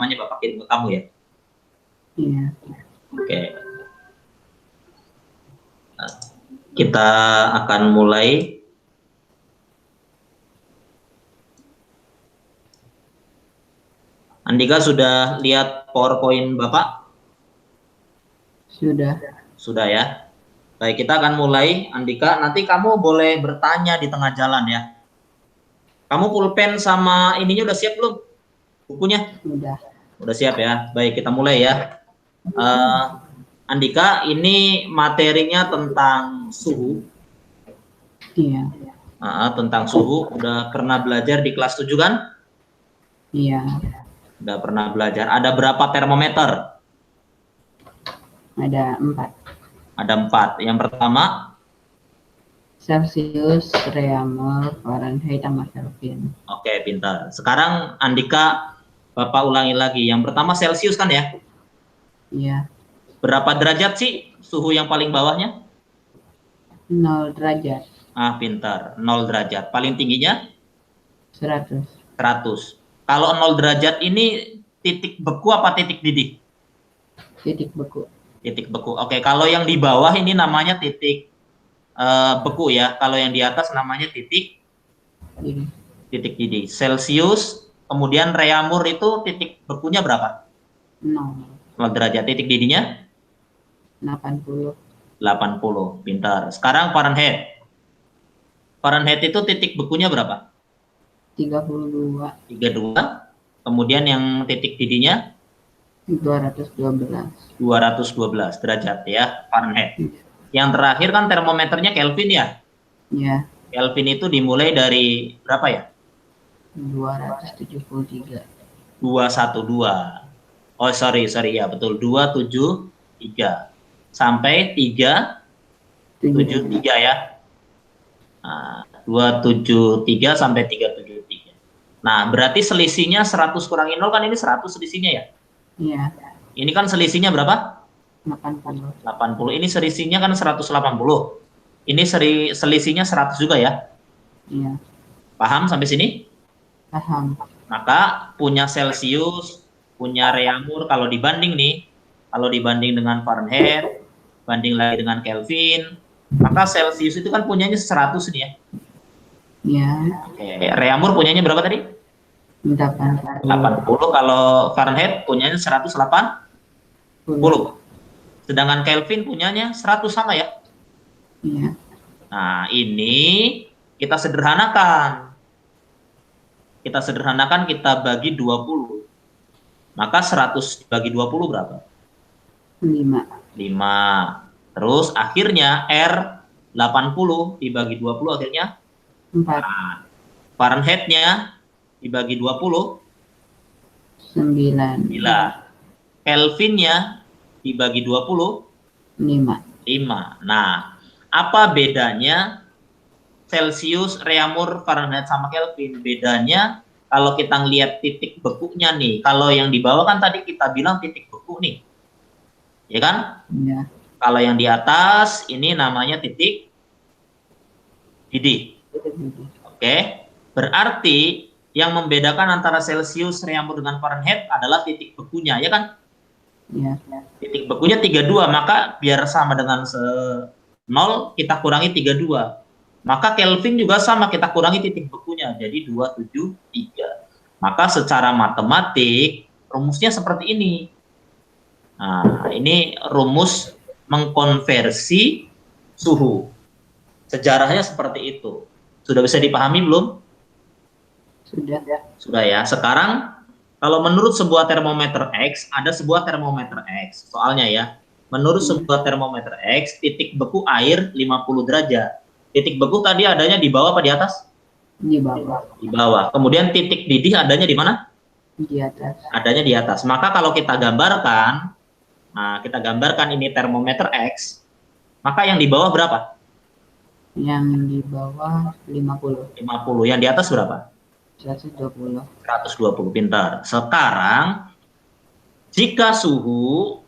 namanya Bapak kirim ke kamu ya. Iya. Oke. Nah, kita akan mulai. Andika sudah lihat PowerPoint Bapak? Sudah. Sudah ya. Baik, kita akan mulai. Andika, nanti kamu boleh bertanya di tengah jalan ya. Kamu pulpen sama ininya udah siap belum? Bukunya? Sudah. Udah siap ya. Baik, kita mulai ya. Andika, ini materinya tentang suhu. Iya. Tentang suhu. Udah pernah belajar di kelas 7 kan? Iya. Udah pernah belajar. Ada berapa termometer? Ada 4. Ada 4. Yang pertama? Celsius, Reaumur, Fahrenheit, sama Kelvin. Oke, pintar. Sekarang Andika, Bapak ulangi lagi. Yang pertama Celsius kan ya? Iya. Berapa derajat sih suhu yang paling bawahnya? 0 derajat. Pintar. 0 derajat. Paling tingginya? 100. 100. Kalau 0 derajat ini titik beku apa titik didih? Titik beku. Titik beku. Oke, kalau yang di bawah ini namanya titik beku ya. Kalau yang di atas namanya titik didih. Celsius, kemudian Reaumur itu titik bekunya berapa? 0. 0 derajat. Titik didihnya? 80. 80. Pintar. Sekarang Fahrenheit. Fahrenheit itu titik bekunya berapa? 32. 32. Kemudian yang titik didihnya? 212. 212 derajat ya, Fahrenheit. Yang terakhir kan termometernya Kelvin ya? Iya. Kelvin itu dimulai dari berapa ya? 273. 212. Oh, sorry ya, betul. 273. Sampai 373 ya. 273 sampai 373. Nah, berarti selisihnya 100 kurangi 0 kan ini 100 selisihnya ya? Iya. Ini kan selisihnya berapa? 80. 80. Ini selisihnya kan 180. Ini selisihnya 100 juga ya? Iya. Paham sampai sini? Paham. Maka punya Celsius, punya Reaumur, kalau dibanding dengan Fahrenheit, banding lagi dengan Kelvin, maka Celsius itu kan punyanya 100 nih ya. Iya. Oke, Reaumur punyanya berapa tadi? 80. 80. Kalau Fahrenheit punyanya 180. Sedangkan Kelvin punyanya 100 sama ya? Iya. Nah, ini kita sederhanakan. Kita bagi 20. Maka 100 dibagi 20 berapa? 5. 5. Terus akhirnya R 80 dibagi 20 akhirnya 4. Fahrenheit-nya dibagi 20 9. 9. Kelvin-nya dibagi 20 5. 5. Nah, apa bedanya Celsius, Reaumur, Fahrenheit sama Kelvin? Bedanya kalau kita ngelihat titik bekunya nih. Kalau yang di bawah kan tadi kita bilang titik beku nih. Ya kan? Iya. Kalau yang di atas ini namanya titik didih. Oke. Berarti yang membedakan antara Celsius, Reaumur dengan Fahrenheit adalah titik bekunya, ya kan? Iya. Titik bekunya 32, maka biar sama dengan 0 kita kurangi 32. Maka Kelvin juga sama, kita kurangi titik bekunya, jadi 273. Maka secara matematik rumusnya seperti ini. Nah, ini rumus mengkonversi suhu. Sejarahnya seperti itu. Sudah bisa dipahami belum? Sudah. Sudah ya. Sekarang kalau menurut sebuah termometer X, ada sebuah termometer X. Soalnya ya, menurut sebuah termometer X, titik beku air 50 derajat. Titik beku tadi adanya di bawah apa di atas? Di bawah. Di bawah. Kemudian titik didih adanya di mana? Di atas. Adanya di atas. Maka kalau kita gambarkan, ini termometer X, maka yang di bawah berapa? Yang di bawah 50. 50. Yang di atas berapa? 120. 120. Pintar. Sekarang, jika suhu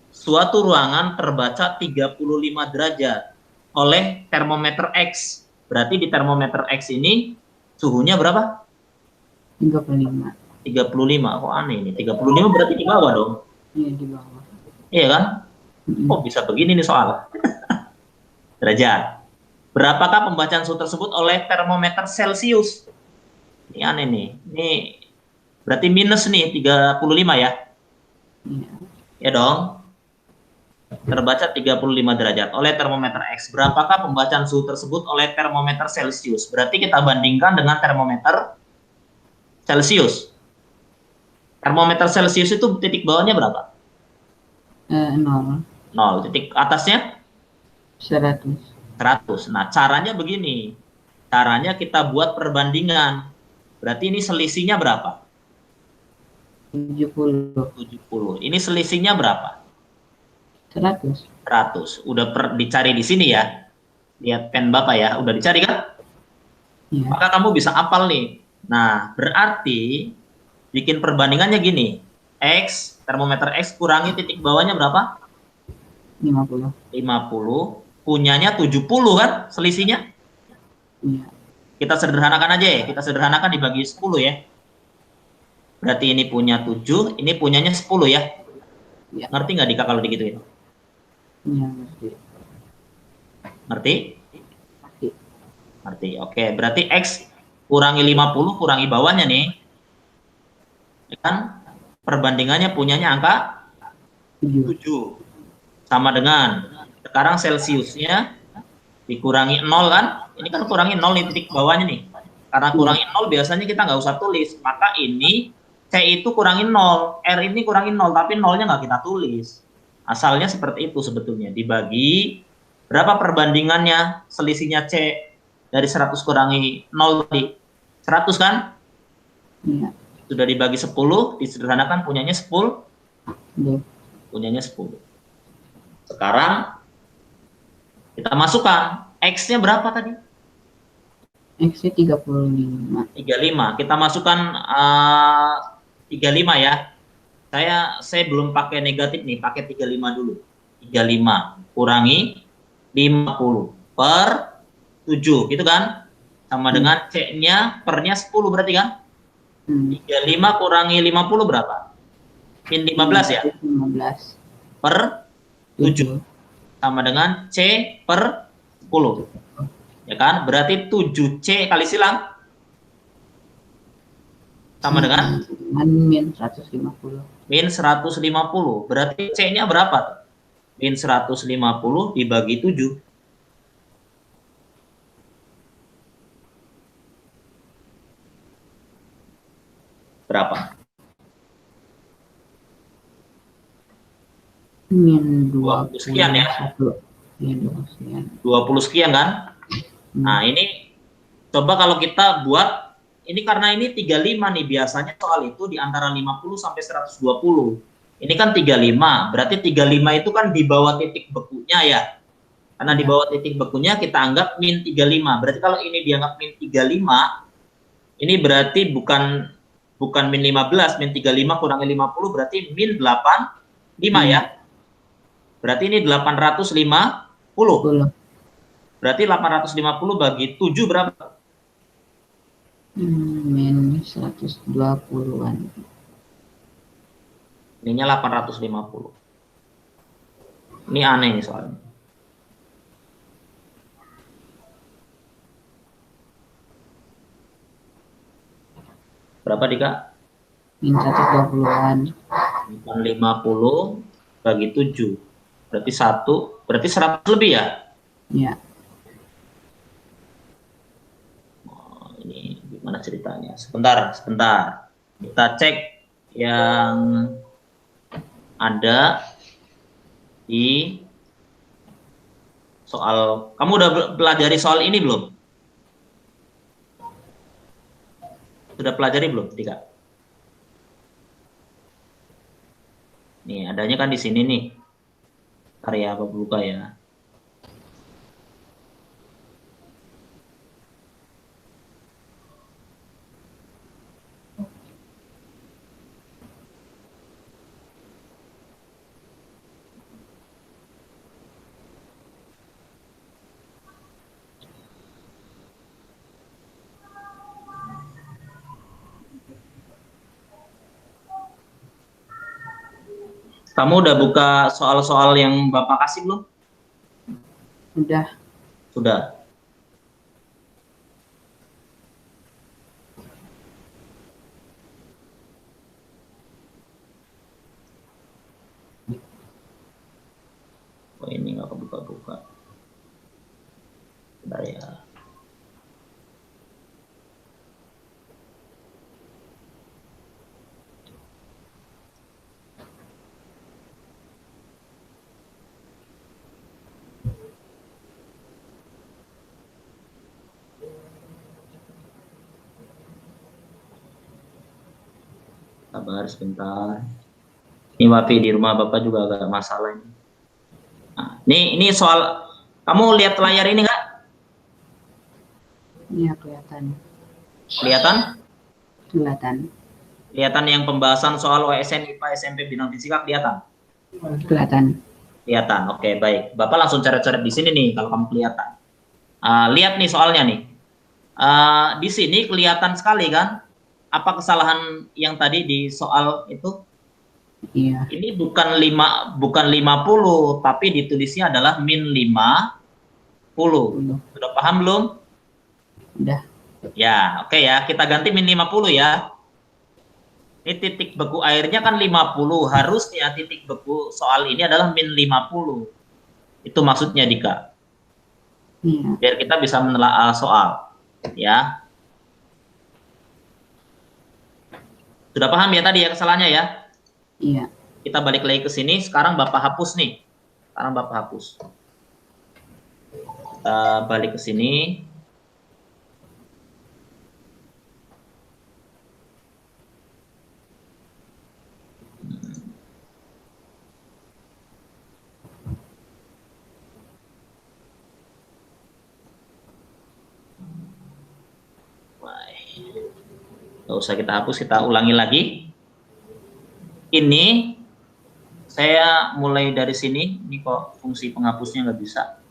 suatu ruangan terbaca 35 derajat oleh termometer X. Berarti di termometer X ini suhunya berapa? 35. 35. Kok aneh ini? 35 berarti di bawah dong. Iya, di bawah. Iya kan? Mm-mm. Kok bisa begini nih soal? Derajat. Berapakah pembacaan suhu tersebut oleh termometer Celcius? Ini aneh nih. Ini berarti minus nih 35 ya. Iya. Ya dong. Terbaca 35 derajat oleh termometer X. Berapakah pembacaan suhu tersebut oleh termometer Celcius? Berarti kita bandingkan dengan termometer Celcius. Termometer Celcius itu titik bawahnya berapa? 0. 0. Titik atasnya 100. 100. Nah, caranya begini. Caranya kita buat perbandingan. Berarti ini selisihnya berapa? 70. 70. Ini selisihnya berapa? 100. 100. Udah dicari di sini ya. Lihat pen Bapak ya. Udah dicari kan? Iya. Maka kamu bisa hafal nih. Nah, berarti bikin perbandingannya gini. X, termometer X kurangi titik bawahnya berapa? 50. 50. Punyanya 70 kan selisihnya? Iya. Kita sederhanakan aja ya. Kita sederhanakan dibagi 10 ya. Berarti ini punya 7, ini punyanya 10 ya. Iya. Ngerti nggak Dika kalau digituin? Iya, ngerti. Ngerti? Ngerti. Ngerti. Oke, berarti X kurangi 50 kurangi bawahnya nih. Ya kan? Perbandingannya punyanya angka 7. 7. Sama dengan sekarang Celciusnya dikurangi 0 kan? Ini kan kurangi 0 nih titik bawahnya nih. Karena kurangi 0 biasanya kita nggak usah tulis. Maka ini C itu kurangi 0, R ini kurangi 0, tapi 0-nya nggak kita tulis. Asalnya seperti itu sebetulnya. Dibagi berapa perbandingannya selisihnya C dari 100 kurangi 0 tadi? 100 kan? Iya. Sudah dibagi 10, disederhanakan punyanya 10, Iya. punyanya 10. Sekarang kita masukkan X-nya berapa tadi? X-nya 35. 35. Kita masukkan 35 ya. Saya belum pakai negatif nih, pakai 35 dulu. 35 kurangi 50 per 7, gitu kan? Sama dengan C-nya pernya 10 berarti kan? 35 kurangi 50 berapa? Min 15 ya? 15. Per 7. Sama dengan C per 10. Ya kan? Berarti 7C kali silang sama dengan min 150. min 150. Berarti C-nya berapa? Min 150 dibagi 7. Berapa? Min 20 sekian ya? 21. Min 20 sekian. 20 sekian kan? Nah, ini coba kalau kita buat, ini karena ini 35 nih, biasanya soal itu di antara 50 sampai 120. Ini kan 35, berarti 35 itu kan di bawah titik bekunya ya. Karena di bawah titik bekunya kita anggap min 35. Berarti kalau ini dianggap min 35, ini berarti bukan min 15, min 35 kurangi 50 berarti min 85 ya. Berarti ini 850. 10. Berarti 850 bagi 7 berapa? Min 120-an. Ininya 850. Ini aneh nih soalnya. Berapa Dika? Min 120-an. 50 bagi 7. Berarti 1, berarti 100 lebih ya? Ya. Oh, ini gimana ceritanya? Sebentar. Kita cek yang ada di soal. Kamu udah pelajari soal ini belum? Sudah pelajari belum, Dika? Nih, adanya kan di sini nih. Karya apa buka ya? Kamu udah buka soal-soal yang Bapak kasih belum? Udah. Sudah. Oh, ini nggak kebuka-buka. Bentar ya. Sabar sebentar. Ini Wafi di rumah Bapak juga agak masalah ini. Nah, ini soal, kamu lihat layar ini nggak? Iya, kelihatan. Kelihatan? Kelihatan. Kelihatan yang pembahasan soal OSN IPA SMP bidang fisika kelihatan? Kelihatan. Kelihatan. Oke, baik. Bapak langsung coret-coret di sini nih kalau kamu kelihatan. Lihat nih soalnya nih. Di sini kelihatan sekali kan apa kesalahan yang tadi di soal itu? Iya. Ini bukan 50, tapi ditulisnya adalah min 50. Sudah paham belum? Udah. Ya, oke ya. Kita ganti min 50 ya. Ini titik beku airnya kan 50. Harusnya titik beku soal ini adalah min 50. Itu maksudnya, Dika. Iya. Biar kita bisa menelaah soal. Ya. Sudah paham ya tadi ya kesalahannya ya? Iya. Kita balik lagi ke sini. Sekarang Bapak hapus nih. Sekarang Bapak hapus. Kita balik ke sini. Nggak usah kita hapus, kita ulangi lagi. Ini saya mulai dari sini. Ini kok fungsi penghapusnya nggak bisa.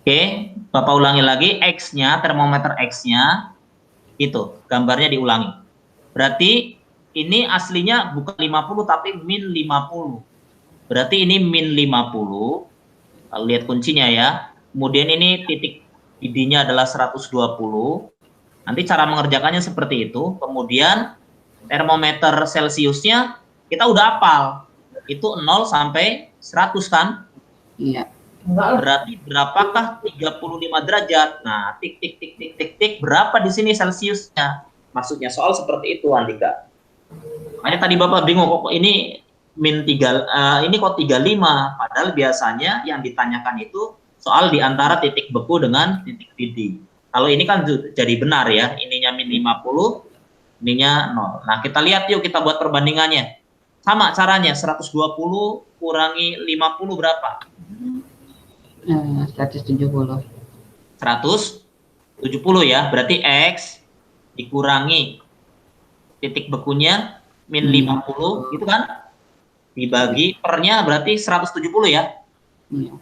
Oke, Bapak ulangi lagi. X-nya, termometer X-nya, itu gambarnya diulangi. Berarti ini aslinya bukan 50 tapi min 50. Berarti ini min 50. Kalau lihat kuncinya ya. Kemudian ini titik ID-nya adalah 120. Nanti cara mengerjakannya seperti itu. Kemudian termometer Celciusnya kita udah hafal. Itu 0 sampai 100 kan? Iya. Berarti berapakah 35 derajat? Nah, tik tik tik tik tik tik berapa di sini Celciusnya? Maksudnya soal seperti itu, Andika. Makanya tadi Bapak bingung kok ini min 3 ini kok 35, padahal biasanya yang ditanyakan itu soal di antara titik beku dengan titik didih. Kalau ini kan jadi benar ya, ininya min 50, ininya 0. Nah, kita lihat yuk, kita buat perbandingannya. Sama caranya, 120 kurangi 50 berapa? 170. 170 ya, berarti X dikurangi titik bekunya min 50 gitu kan, dibagi pernya berarti 170 ya. Iya.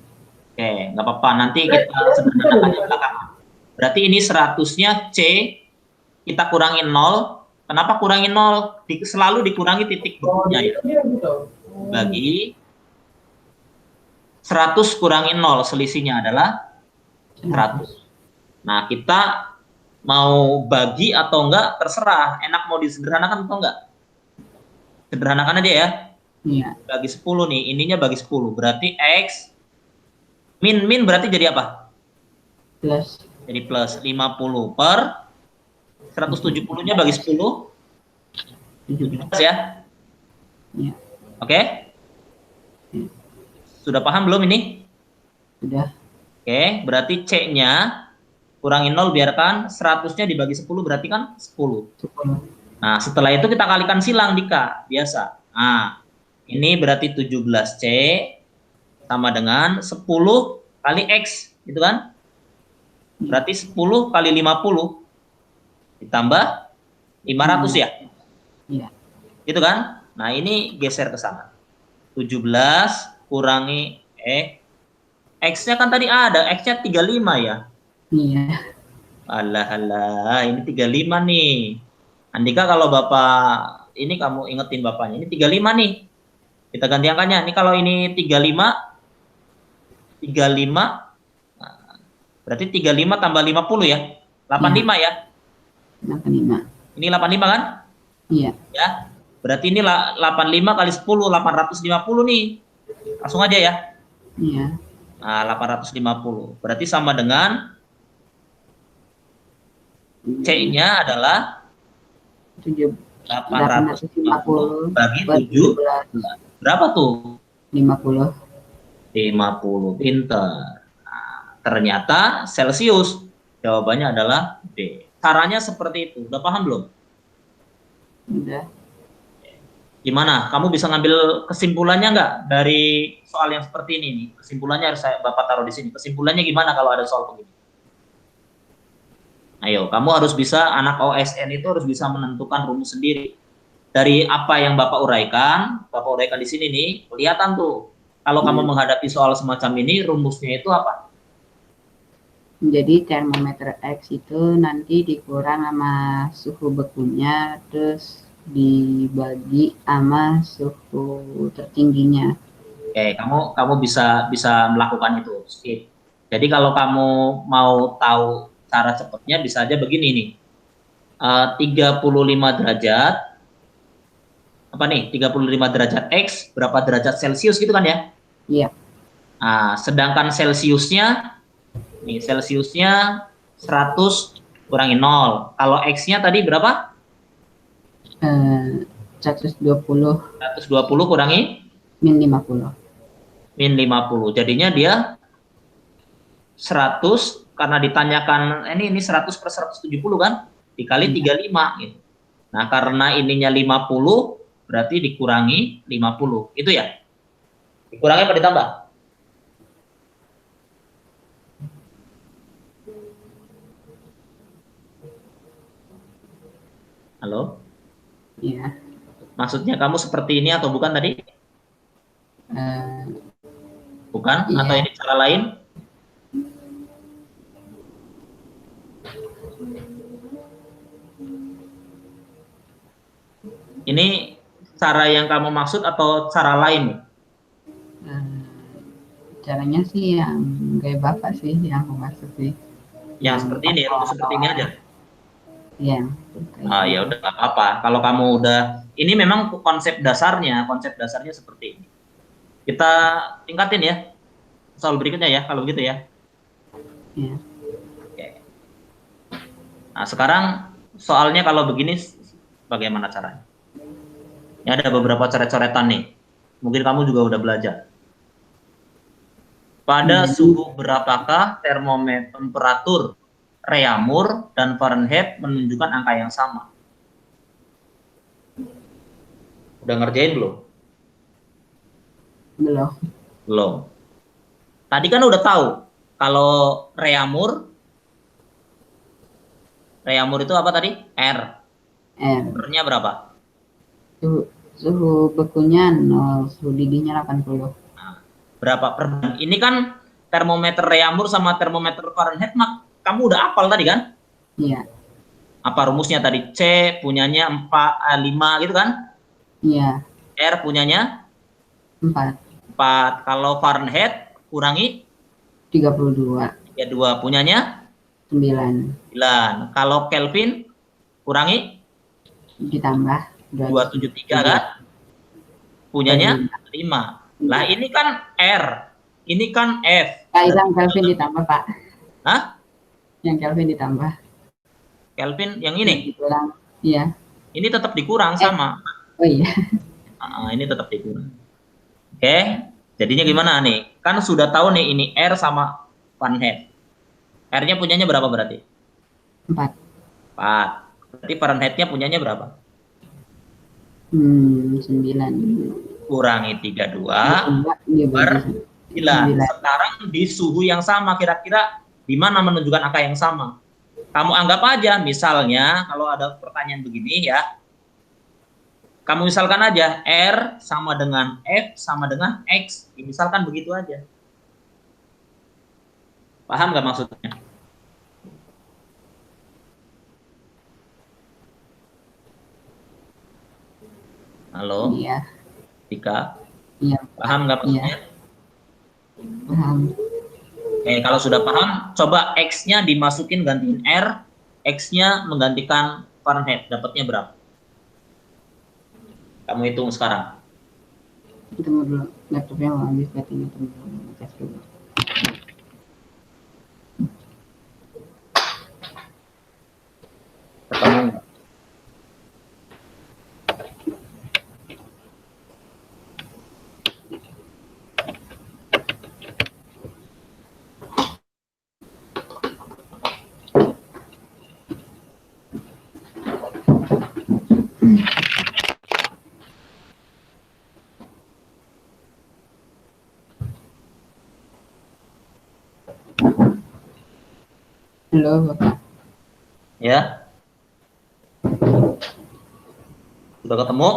Oke, nggak apa-apa, nanti kita sederhanakan di belakang. Berarti ini 100-nya C kita kurangi 0. Kenapa kurangi 0? Selalu dikurangi titik bekunya ya. Bagi 100 kurangi 0, selisihnya adalah 100. Nah, kita mau bagi atau enggak terserah, enak mau disederhanakan atau enggak. Sederhanakan aja ya. Iya. Bagi 10 nih, ininya bagi 10. Berarti X min berarti jadi apa? Plus. Jadi plus 50 per 170-nya bagi 10 17 ya. Iya. Oke? Sudah paham belum ini? Sudah. Oke, berarti C-nya kurangi 0, biarkan 100-nya dibagi 10 berarti kan 10. 10. Nah, setelah itu kita kalikan silang, Dika, biasa. Nah, ini berarti 17C sama dengan 10 kali X, gitu kan? Berarti 10 kali 50 ditambah 500 ya? Iya. Gitu kan? Nah, ini geser ke sana. 17 kurangi X-nya kan tadi ada, X-nya 35 ya? Iya. Alah, ini 35 nih. Andika kalau Bapak ini kamu ingetin bapaknya. Ini 35 nih. Kita ganti angkanya. Ini kalau ini 35, 35, nah, berarti 35 tambah 50 ya. 85 ya. 85. Ini 85 kan? Iya. Ya. Berarti ini 85 kali 10, 850 nih. Langsung aja ya. Iya. Nah, 850. Berarti sama dengan C-nya adalah 850 850 bagi per 7. 17. Berapa tuh? 50. 50. Pinter. Nah, ternyata Celsius. Jawabannya adalah B. Caranya seperti itu. Udah paham belum? Udah. Gimana? Kamu bisa ngambil kesimpulannya nggak dari soal yang seperti ini nih? Kesimpulannya harus Bapak taruh di sini. Kesimpulannya gimana kalau ada soal begini? Ayo, kamu harus bisa, anak OSN itu harus bisa menentukan rumus sendiri. Dari apa yang Bapak uraikan di sini nih, kelihatan tuh. Kalau kamu menghadapi soal semacam ini, rumusnya itu apa? Jadi termometer X itu nanti dikurang sama suhu bekunya, terus dibagi sama suhu tertingginya. Oke, kamu bisa bisa melakukan itu. Skip. Jadi kalau kamu mau tahu cara cepatnya, bisa aja begini nih. 35 derajat, apa nih? 35 derajat X, berapa derajat Celcius gitu kan ya? Iya. Nah, sedangkan Celciusnya 100 kurangi 0. Kalau X-nya tadi berapa? 120 120 kurangi min 50. min 50. Jadinya dia 100, karena ditanyakan ini 100 per 170 kan? Dikali 35 gitu. Nah, karena ininya 50, berarti dikurangi 50. Itu ya? Dikurangi apa ditambah? Halo? Iya. Maksudnya kamu seperti ini atau bukan tadi? Eh, Bukan? iya. Atau ini cara lain? Ini cara yang kamu maksud atau cara lain? Caranya sih yang kayak Bapak sih, yang aku maksud sih. Yang seperti ini, rumus seperti ini aja. Iya. Ah, ya udah nggak apa-apa. Kalau kamu udah, ini memang konsep dasarnya seperti ini. Kita tingkatin ya soal berikutnya ya, kalau begitu ya. Iya. Oke. Nah, sekarang soalnya kalau begini, bagaimana caranya? Ya, ada beberapa coret-coretan nih. Mungkin kamu juga udah belajar. Pada suhu berapakah termometer temperatur Reaumur dan Fahrenheit menunjukkan angka yang sama? Udah ngerjain belum? Belum. Belum. Tadi kan udah tahu kalau Reaumur itu apa tadi? R. R-nya berapa? Suhu bekunya 0, suhu didihnya 80. Nah, berapa per? Ini kan termometer Reaumur sama termometer Fahrenheit, kamu udah hafal tadi kan? Iya. Apa rumusnya tadi? C punyanya 5 gitu kan? Iya. R punyanya 4. 4. Kalau Fahrenheit kurangi 32. 2 punyanya 9. 9. Kalau Kelvin kurangi Ditambah 273 kan? Punyanya 5. Lah ini kan R. Ini kan F. Yang Kelvin ditambah, Pak. Hah? Yang Kelvin ditambah. Kelvin yang ini? Iya. Ini tetap dikurang sama. Oh iya. Ini tetap dikurang. Oke. Jadinya gimana nih? Kan sudah tahu nih ini R sama Fahrenheit. R-nya punyanya berapa berarti? 4. 4. Berarti Fahrenheit-nya punyanya berapa? 9. Kurangi 32 per 9. Sekarang di suhu yang sama, kira-kira di mana menunjukkan angka yang sama? Kamu anggap aja, misalnya kalau ada pertanyaan begini ya, kamu misalkan aja R sama dengan F sama dengan X. Misalkan begitu aja. Paham nggak maksudnya? Halo, Iya. Dika. Iya. Paham nggak Iya. maksudnya? Paham. Kalau sudah paham, coba X-nya dimasukin gantiin R, X-nya menggantikan Fahrenheit, dapatnya berapa? Kamu hitung sekarang. Tunggu dulu. Laptopnya mau habis baterainya. Tunggu dulu. Ngecas dulu. Ketemu nggak? Halo, Bapak. Ya, sudah ketemu?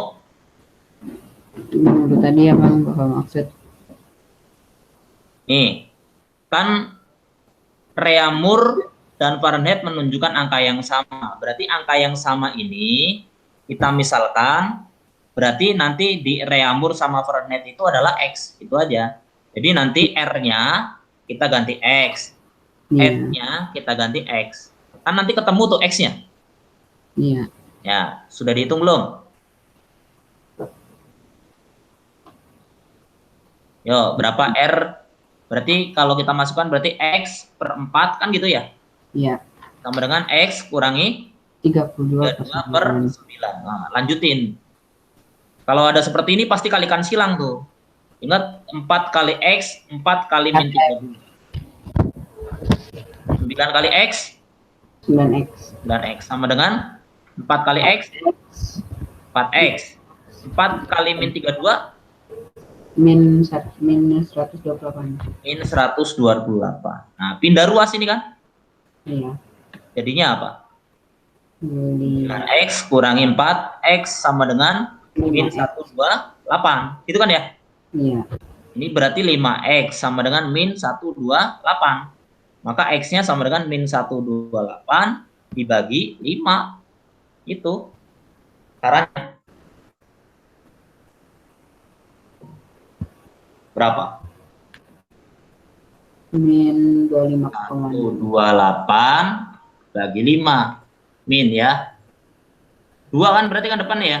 Tunggu dulu tadi apa yang Bapak maksud? Nih, kan Reaumur dan Fahrenheit menunjukkan angka yang sama. Berarti angka yang sama ini kita misalkan berarti nanti di Reaumur sama Fahrenheit itu adalah X, itu aja. Jadi nanti R-nya kita ganti X, Iya. F-nya kita ganti X. Kan nanti ketemu tuh X-nya. Iya. Ya, sudah dihitung belum? Yo, berapa R? Berarti kalau kita masukkan berarti X per 4 kan gitu ya? Iya. Sama dengan X kurangi 32 per 9. Nah, lanjutin. Kalau ada seperti ini pasti kalikan silang tuh. Ingat 4 kali X, 4 kali min 32. 9 kali X, 9X. 9X. Sama dengan 4 kali X, 4X. 4 kali min 32, Min 128. min 128. Nah, pindah ruas ini kan. Iya. Jadinya apa? Jadi 9X kurangi 4, X sama dengan min 128. Gitu kan ya? iya. Ini berarti 5X sama dengan min 128. Maka X-nya sama dengan min 128 dibagi 5. Itu caranya. Berapa? Min 25,6. 128 bagi 5. Min ya. 2 kan berarti kan depannya ya?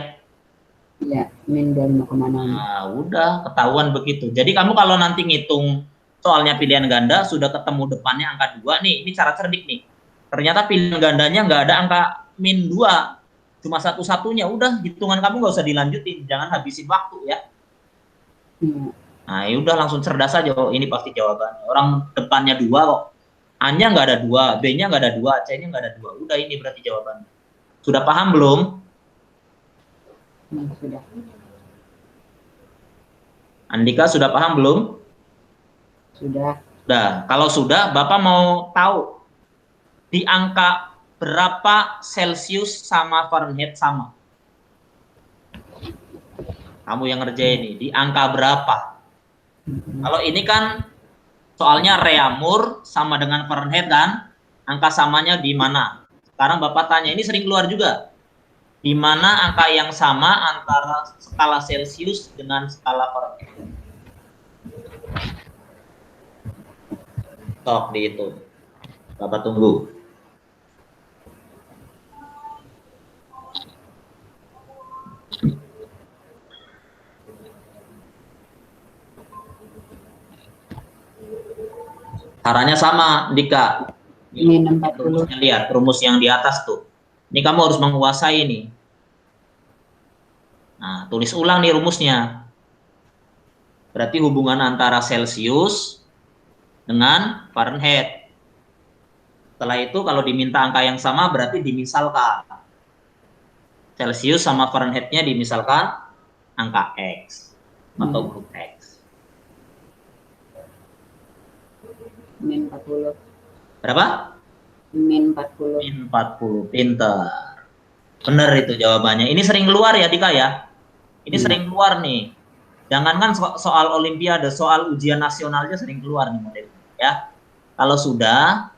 Iya, min 25,6. Nah, udah ketahuan begitu. Jadi kamu kalau nanti ngitung soalnya pilihan ganda sudah ketemu depannya angka 2 nih, ini cara cerdik nih. Ternyata pilihan gandanya nggak ada angka min 2. Cuma satu-satunya, udah hitungan kamu nggak usah dilanjutin, jangan habisin waktu ya. Iya. Nah, ya udah langsung cerdas aja, oh, ini pasti jawabannya. Orang depannya 2 kok. A-nya nggak ada 2, B-nya nggak ada 2, C-nya nggak ada 2. Udah ini berarti jawabannya. Sudah paham belum? Sudah. Andika sudah paham belum? Sudah. Nah, kalau sudah, Bapak mau tahu di angka berapa Celcius sama Fahrenheit sama? Kamu yang ngerjain ini, di angka berapa? Kalau ini kan soalnya Reaumur sama dengan Fahrenheit kan, angka samanya di mana? Sekarang Bapak tanya, ini sering keluar juga. Di mana angka yang sama antara skala Celcius dengan skala Fahrenheit? Sok dihitung. Bapak tunggu. Caranya sama, Dika. Min 40. Lihat rumus yang di atas tuh. Ini kamu harus menguasai nih. Nah, tulis ulang nih rumusnya. Berarti hubungan antara Celcius dengan Fahrenheit. Setelah itu kalau diminta angka yang sama berarti dimisalkan. Celcius sama Fahrenheit-nya dimisalkan angka X atau huruf X. Min 40. Berapa? Min 40. Min 40. Pinter. Bener itu jawabannya. Ini sering keluar ya, Dika ya? Ini sering keluar nih. Jangankan soal olimpiade, soal ujian nasional aja sering keluar nih modelnya ya. Kalau sudah,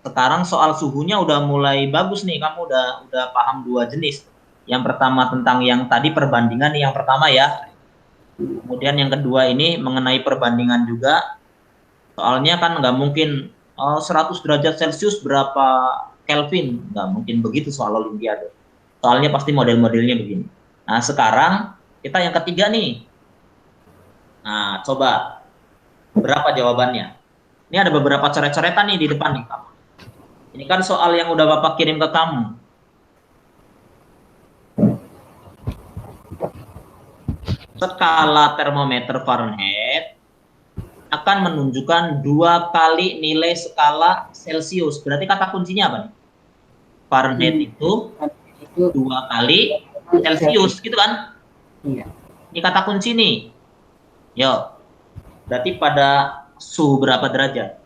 sekarang soal suhunya udah mulai bagus nih. Kamu udah paham 2 jenis. Yang pertama tentang yang tadi perbandingan yang pertama ya. Kemudian yang kedua ini mengenai perbandingan juga. Soalnya kan nggak mungkin 100 derajat Celcius berapa Kelvin. Nggak mungkin begitu soal Olimpiade. Soalnya pasti model-modelnya begini. Nah sekarang kita yang ketiga nih. Nah coba berapa jawabannya? Ini ada beberapa coret-coretan nih di depan nih kamu. Ini kan soal yang udah Bapak kirim ke kamu. Skala termometer Fahrenheit akan menunjukkan 2 kali nilai skala Celcius. Berarti kata kuncinya apa nih? Fahrenheit itu 2 kali Celcius, gitu kan? Iya. Ini kata kunci nih. Yo, berarti pada suhu berapa derajat?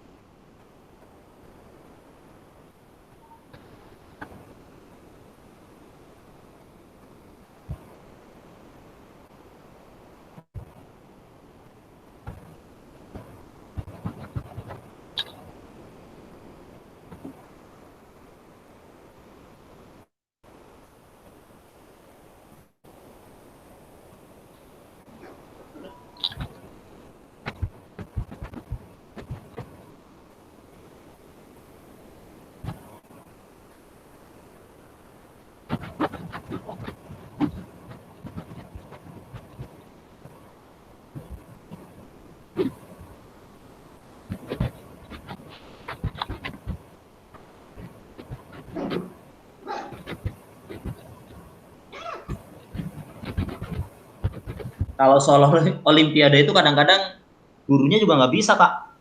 Kalau soal Olimpiade itu kadang-kadang gurunya juga nggak bisa, Kak.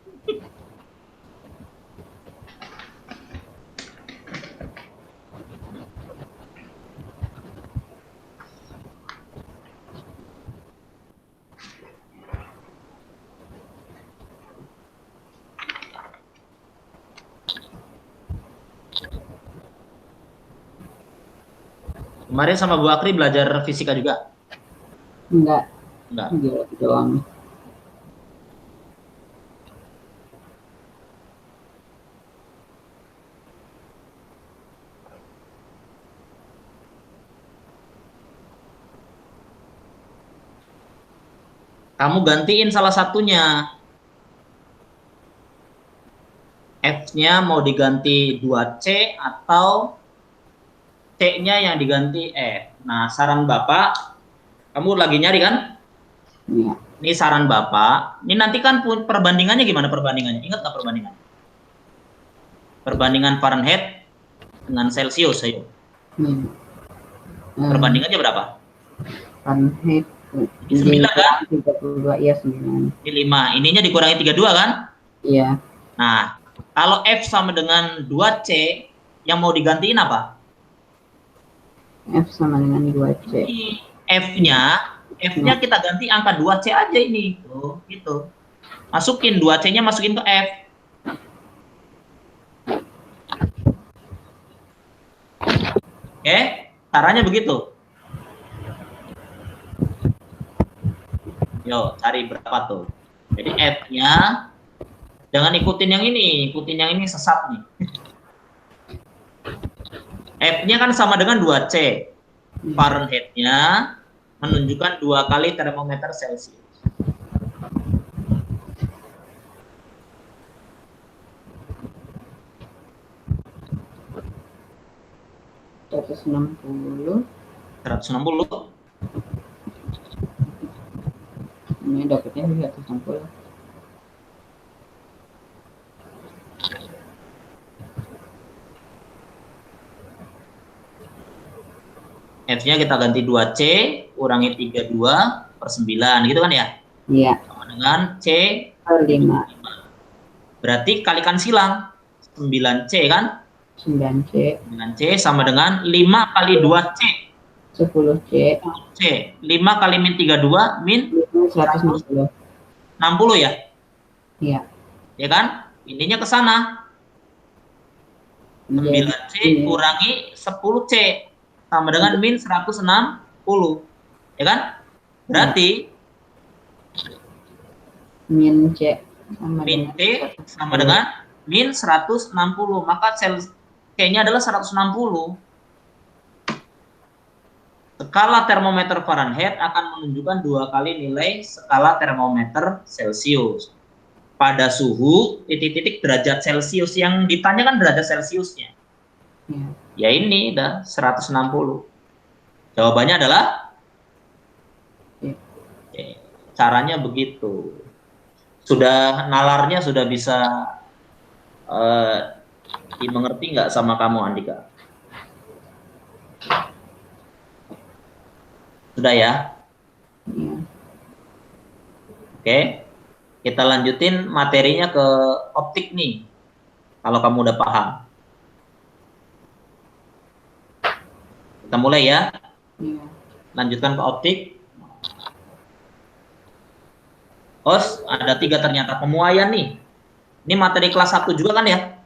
Kemarin sama Bu Akri belajar fisika juga? Enggak. Enggak. Geologi doang. Kamu gantiin salah satunya. F-nya mau diganti 2C atau C-nya yang diganti F. Nah, saran Bapak, kamu lagi nyari kan? Iya. Ini saran Bapak. Ini nanti kan perbandingannya gimana perbandingannya? Ingat nggak perbandingan? Perbandingan Fahrenheit dengan Celcius, ayo. Perbandingannya berapa? Fahrenheit. 9 kan? 32, iya 9. Ini 5. Ininya dikurangi 32 kan? Iya. Nah, kalau F sama dengan 2C, yang mau digantiin apa? F sama dengan 2C. F-nya kita ganti angka 2C aja ini. Tuh, gitu. Masukin 2C-nya masukin ke F. Oke, caranya begitu. Yo, cari berapa tuh. Jadi F-nya jangan ikutin yang ini sesat nih. F-nya kan sama dengan 2C. Fahrenheit-nya menunjukkan 2 kali termometer Celcius. Seratus enam puluh. Ini dapetnya 160. F-nya kita ganti 2C, kurangi 32/9, gitu kan ya? Iya. Sama dengan C per 5. Berarti kalikan silang. 9C kan? 9C. 9C sama dengan 5 kali 2C. 10C. 10C. 5 kali min 32, min 160. 60 ya? Iya. Ya kan? Ininya ke sana. 9C kurangi 10C. Sama dengan min 160. Ya kan? Berarti min C sama dengan min 160. Maka C-nya adalah 160. skala termometer Fahrenheit akan menunjukkan 2 kali nilai skala termometer Celcius. Pada suhu titik-titik derajat Celcius, yang ditanya kan derajat Celciusnya. Ya ini udah 160. Jawabannya adalah caranya begitu. Sudah nalarnya sudah bisa dimengerti nggak sama kamu, Andika? Sudah ya? Oke, kita lanjutin materinya ke optik nih. Kalau kamu udah paham. Kita mulai ya. Lanjutkan ke optik. Os, ada 3 ternyata pemuaian nih. Ini materi kelas 1 juga kan ya?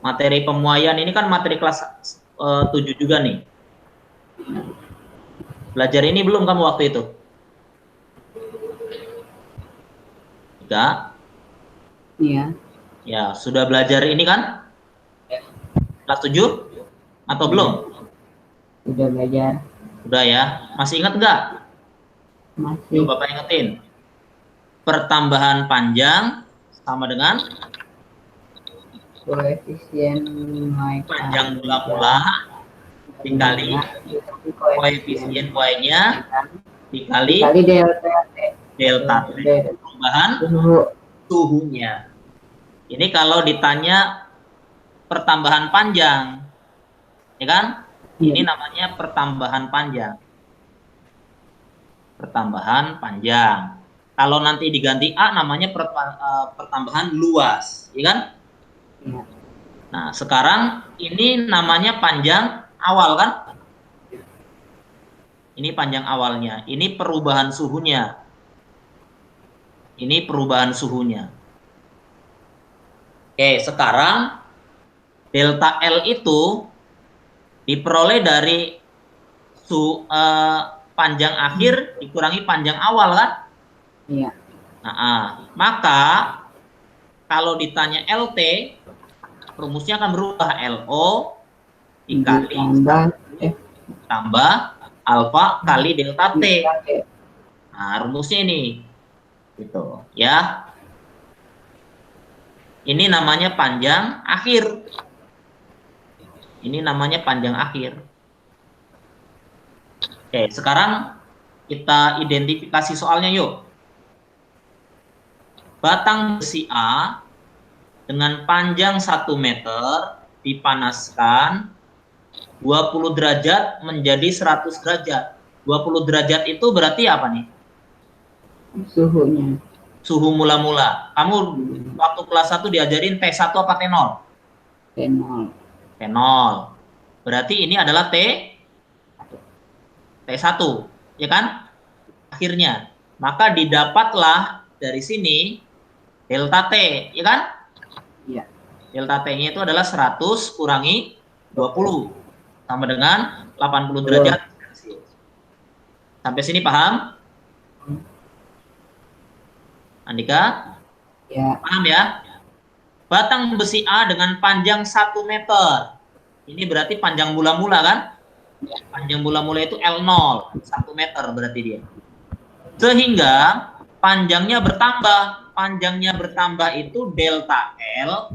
Materi pemuaian ini kan materi kelas 7 juga nih. Belajar ini belum kamu waktu itu? Enggak? Iya. Ya, sudah belajar ini kan? Kelas 7? Atau belum? Udah belajar. Udah ya. Masih ingat enggak? Masih. Yuk Bapak ingetin. Pertambahan panjang sama dengan koefisien panjang mula-mula dikali koefisien Y-nya dikali delta T, perubahan suhunya. Ini kalau ditanya pertambahan panjang, ya kan? Ini namanya pertambahan panjang. Pertambahan panjang. Kalau nanti diganti A namanya pertambahan luas, ya kan? Nah, sekarang ini namanya panjang awal kan? Ini panjang awalnya. Ini perubahan suhunya. Ini perubahan suhunya. Oke, sekarang delta L itu diperoleh dari panjang akhir dikurangi panjang awal kan? Iya. Nah, maka kalau ditanya LT, rumusnya akan berubah. LO dikali tambah alfa kali delta T. Nah, rumusnya ini. Gitu, ya. Ini namanya panjang akhir. Ini namanya panjang akhir. Oke, sekarang kita identifikasi soalnya yuk. Batang besi A dengan panjang 1 meter dipanaskan 20 derajat menjadi 100 derajat. 20 derajat itu berarti apa nih? Suhunya. Suhu mula-mula. Kamu waktu kelas 1 diajarin T1 apa T0? T0. T0. Berarti ini adalah T1, ya kan? Akhirnya. Maka didapatlah dari sini delta T, ya kan? Iya. Delta T-nya itu adalah 100 kurangi 20. Sama dengan 80 derajat Celcius. Sampai sini paham? Andika? Ya. Paham ya? Batang besi A dengan panjang 1 meter. Ini berarti panjang mula-mula kan? Panjang mula-mula itu L0. 1 meter berarti dia. Sehingga panjangnya bertambah. Panjangnya bertambah itu delta L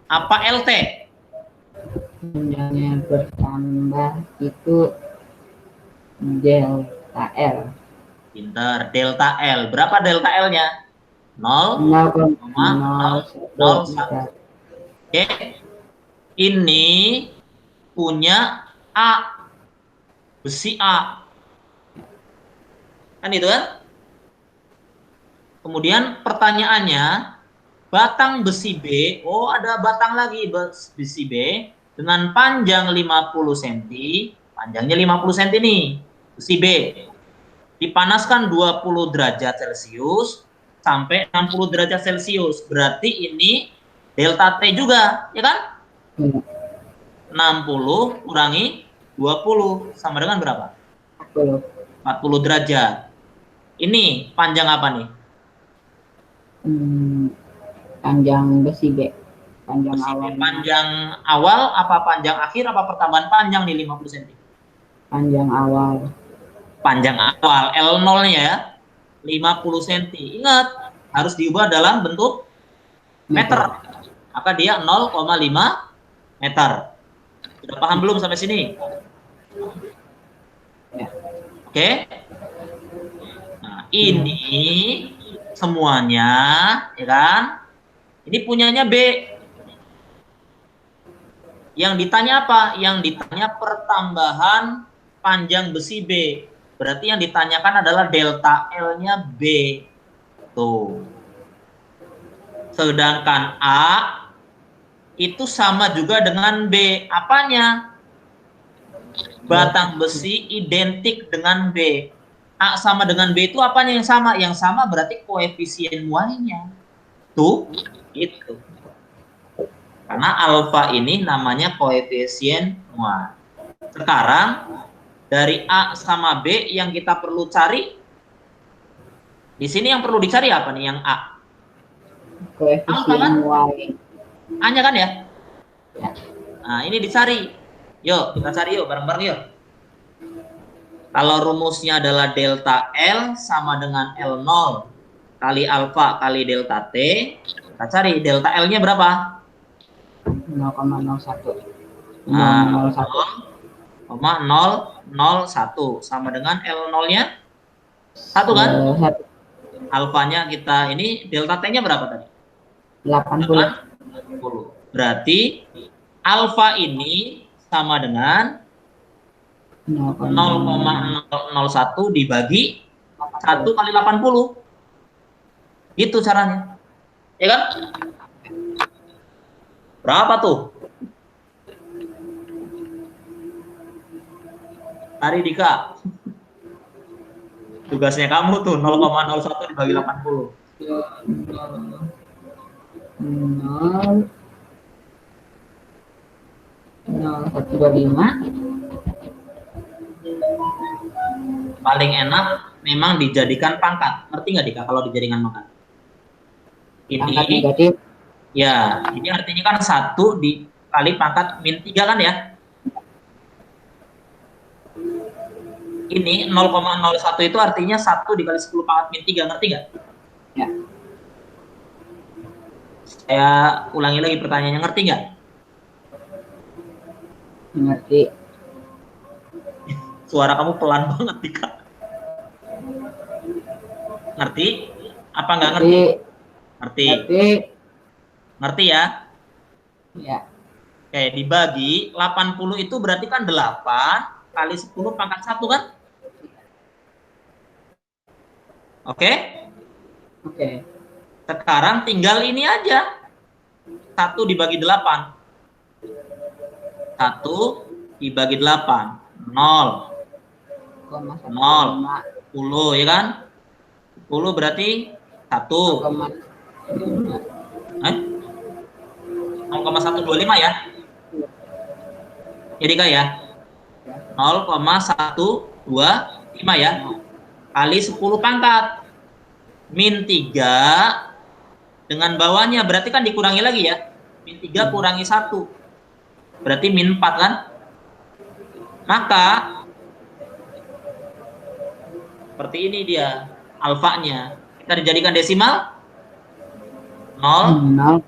apa LT? Panjangnya bertambah itu delta L. Pinter. Delta L. Berapa delta L-nya? 0,01. Oke. Ini punya A. Besi A. Kan itu kan? Kemudian pertanyaannya, batang besi B, oh ada batang lagi besi B dengan panjang 50 cm, panjangnya 50 cm nih, besi B. Dipanaskan 20 derajat Celcius sampai 60 derajat Celcius. Berarti ini delta T juga, ya kan? 60 kurangi 20 sama dengan berapa? 40 derajat. Ini panjang apa nih? Panjang besi B. Panjang Besi B awal. panjang awal apa panjang akhir apa pertambahan panjang di 50 cm? Panjang awal. Panjang awal L0-nya ya 50 cm. Ingat, harus diubah dalam bentuk meter. Meter. Maka dia 0,5 meter. Sudah paham belum sampai sini? Ya. Oke. Nah, ini semuanya, ya kan? Ini punyanya B. Yang ditanya apa? Yang ditanya pertambahan panjang besi B. Berarti yang ditanyakan adalah delta L-nya B. Tuh. Sedangkan A itu sama juga dengan B. Apanya? Batang besi identik dengan B. A sama dengan B itu apanya yang sama? Yang sama berarti koefisien Y-nya. Tuh, itu. Karena alfa ini namanya koefisien Y. Sekarang, dari A sama B yang kita perlu cari, di sini yang perlu dicari apa nih yang A? Koefisien kan? Y. A-nya kan ya? Ya. Nah, ini dicari. Yuk, kita cari yuk, bareng-bareng yuk. Kalau rumusnya adalah delta L sama dengan L0 kali alfa kali delta T, kita cari delta L-nya berapa? 0,01. Nah, 0,01. 0,001 sama dengan L0-nya 1 kan? 1. Alfanya kita ini delta T-nya berapa tadi? 80. 80. Berarti alfa ini sama dengan 0,001 dibagi 1 kali 80. Gitu caranya. Ya kan? Berapa tuh? Hari Dika. Tugasnya kamu tuh 0,01 dibagi 80. 0,125. Paling enak memang dijadikan pangkat. Ngerti nggak Dika kalau dijadikan pangkat? Pangkat Ini negatif. ya, ini artinya kan 1 dikali pangkat min 3 kan ya? Ini 0,01 itu artinya 1 dikali 10 pangkat min 3, ngerti nggak? Ya. Saya ulangi lagi pertanyaannya, ngerti nggak? Ngerti. Suara kamu pelan banget, Dika. Ngerti? Apa nggak ngerti? Ngerti. Ngerti ya? Ya. Oke, dibagi 80 itu berarti kan 8 kali 10 pangkat 1 kan? Oke? Oke. Sekarang tinggal ini aja. 1 dibagi 8. 1 dibagi 8. 0. 0. 10 ya kan? 10 berarti 1. 0,125 ya? Jadi kak ya? 0,125 ya? Kali 10 pangkat. Min 3 dengan bawahnya berarti kan dikurangi lagi ya? Min 3 kurangi 1. Berarti min 4 kan? Maka seperti ini dia alfanya. Kita dijadikan desimal 0,0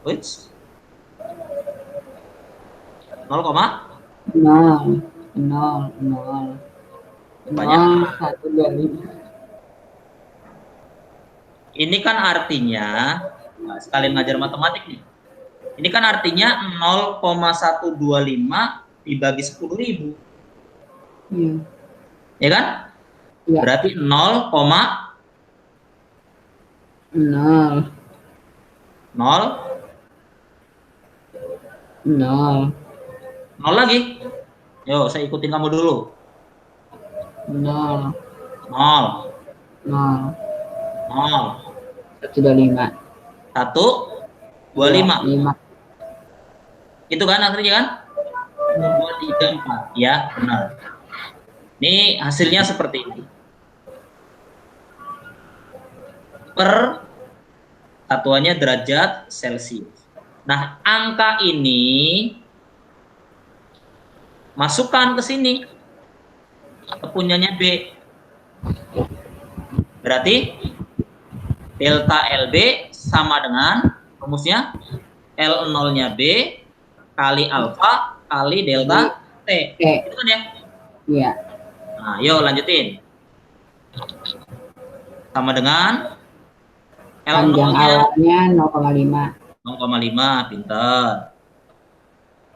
which 0, banyak. 125. Ini kan artinya, nah, sekalian ngajar matematik nih. Ini kan artinya 0,125 dibagi 10.000. Iya. Ya kan? Ya. Berarti 0, 0 lagi. Yo, saya ikutin kamu dulu. 0 125. 125. Itu kan akhirnya kan? 2, 3, 4. Ya, benar. Ini hasilnya seperti ini. per satuannya derajat Celcius. Nah, angka ini masukkan ke sini, ke punyanya B. Berarti delta LB sama dengan rumusnya L0-nya B kali alfa kali delta T. Itu kan ya? Iya. Nah, yuk lanjutin. Sama dengan Panjang awalnya 0,5. 0,5, pinter.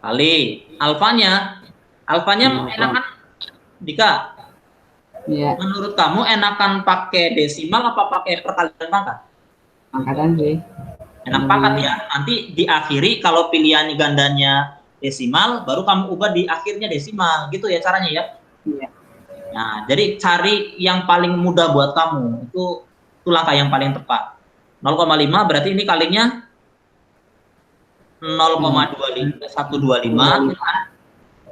Kali alfanya. Alfanya enakan, Dika? Iya. Menurut kamu enakan pakai desimal apa pakai perkalian pangkat? Angkatan sih. Enak pangkat ya. Nanti diakhiri kalau pilihan gandanya desimal, baru kamu ubah di akhirnya desimal. Gitu ya caranya ya. Iya. Nah, jadi cari yang paling mudah buat kamu. Itu langkah yang paling tepat. 0,5 berarti ini kalinya 0,125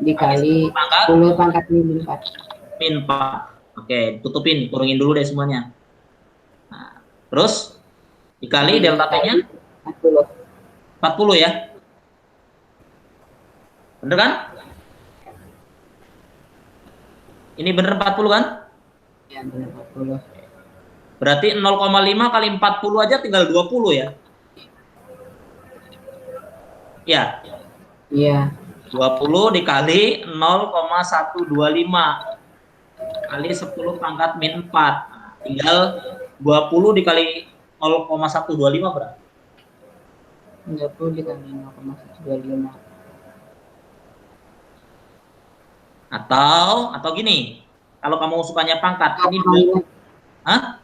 dikali 10 pangkat min 4. Min 4. Oke, tutupin, kurangin dulu deh semuanya. Nah, terus dikali delta T-nya 40 ya. Bener kan? Ini bener 40 kan? Ya, bener 40. Berarti 0,5 kali 40 aja tinggal 20 ya? Ya. Iya. 20 dikali 0,125 kali 10 pangkat min 4. Nah, tinggal 20 dikali 0,125 berapa? 30 dikali 0,125. Atau gini, kalau kamu sukanya pangkat, ini 25.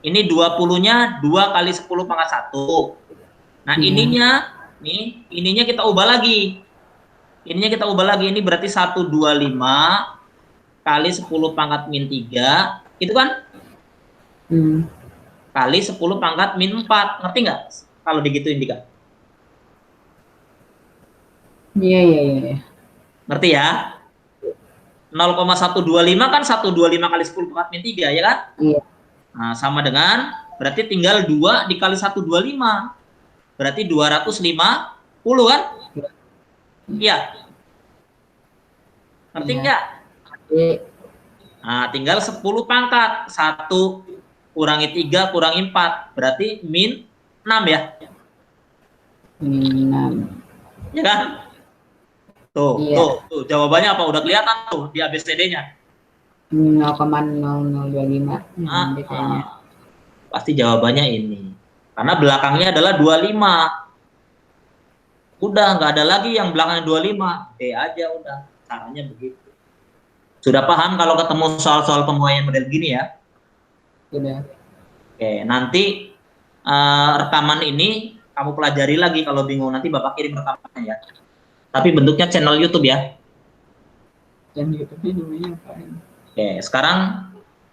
Ini 20-nya 2 kali 10 pangkat 1. Nah, ininya kita ubah lagi. Ini berarti 125 kali 10 pangkat min 3, itu kan? Kali 10 pangkat min 4. Ngerti nggak? Kalau digituin, Dika? Iya. Ngerti ya? 0,125 kan 125 kali 10 pangkat min 3, ya kan? Iya. Nah, sama dengan, berarti tinggal 2 dikali 125. Berarti 250 kan? Iya. Ngerti nggak? Nah, tinggal 10 pangkat. 1 kurangi 3 kurangi 4. Berarti min 6 ya? Min 6. Ya kan? Tuh, iya. tuh, jawabannya apa? Udah kelihatan tuh di ABCD-nya. 0,0025. Pasti jawabannya ini. Karena belakangnya adalah 25. Udah, nggak ada lagi yang belakangnya 25. D aja udah. Caranya begitu. Sudah paham kalau ketemu soal-soal pembuayan model gini ya? Sudah. Oke, nanti rekaman ini kamu pelajari lagi. Kalau bingung nanti Bapak kirim rekamannya ya. Tapi bentuknya channel YouTube ya. Channel YouTube-nya namanya apa? Oke, sekarang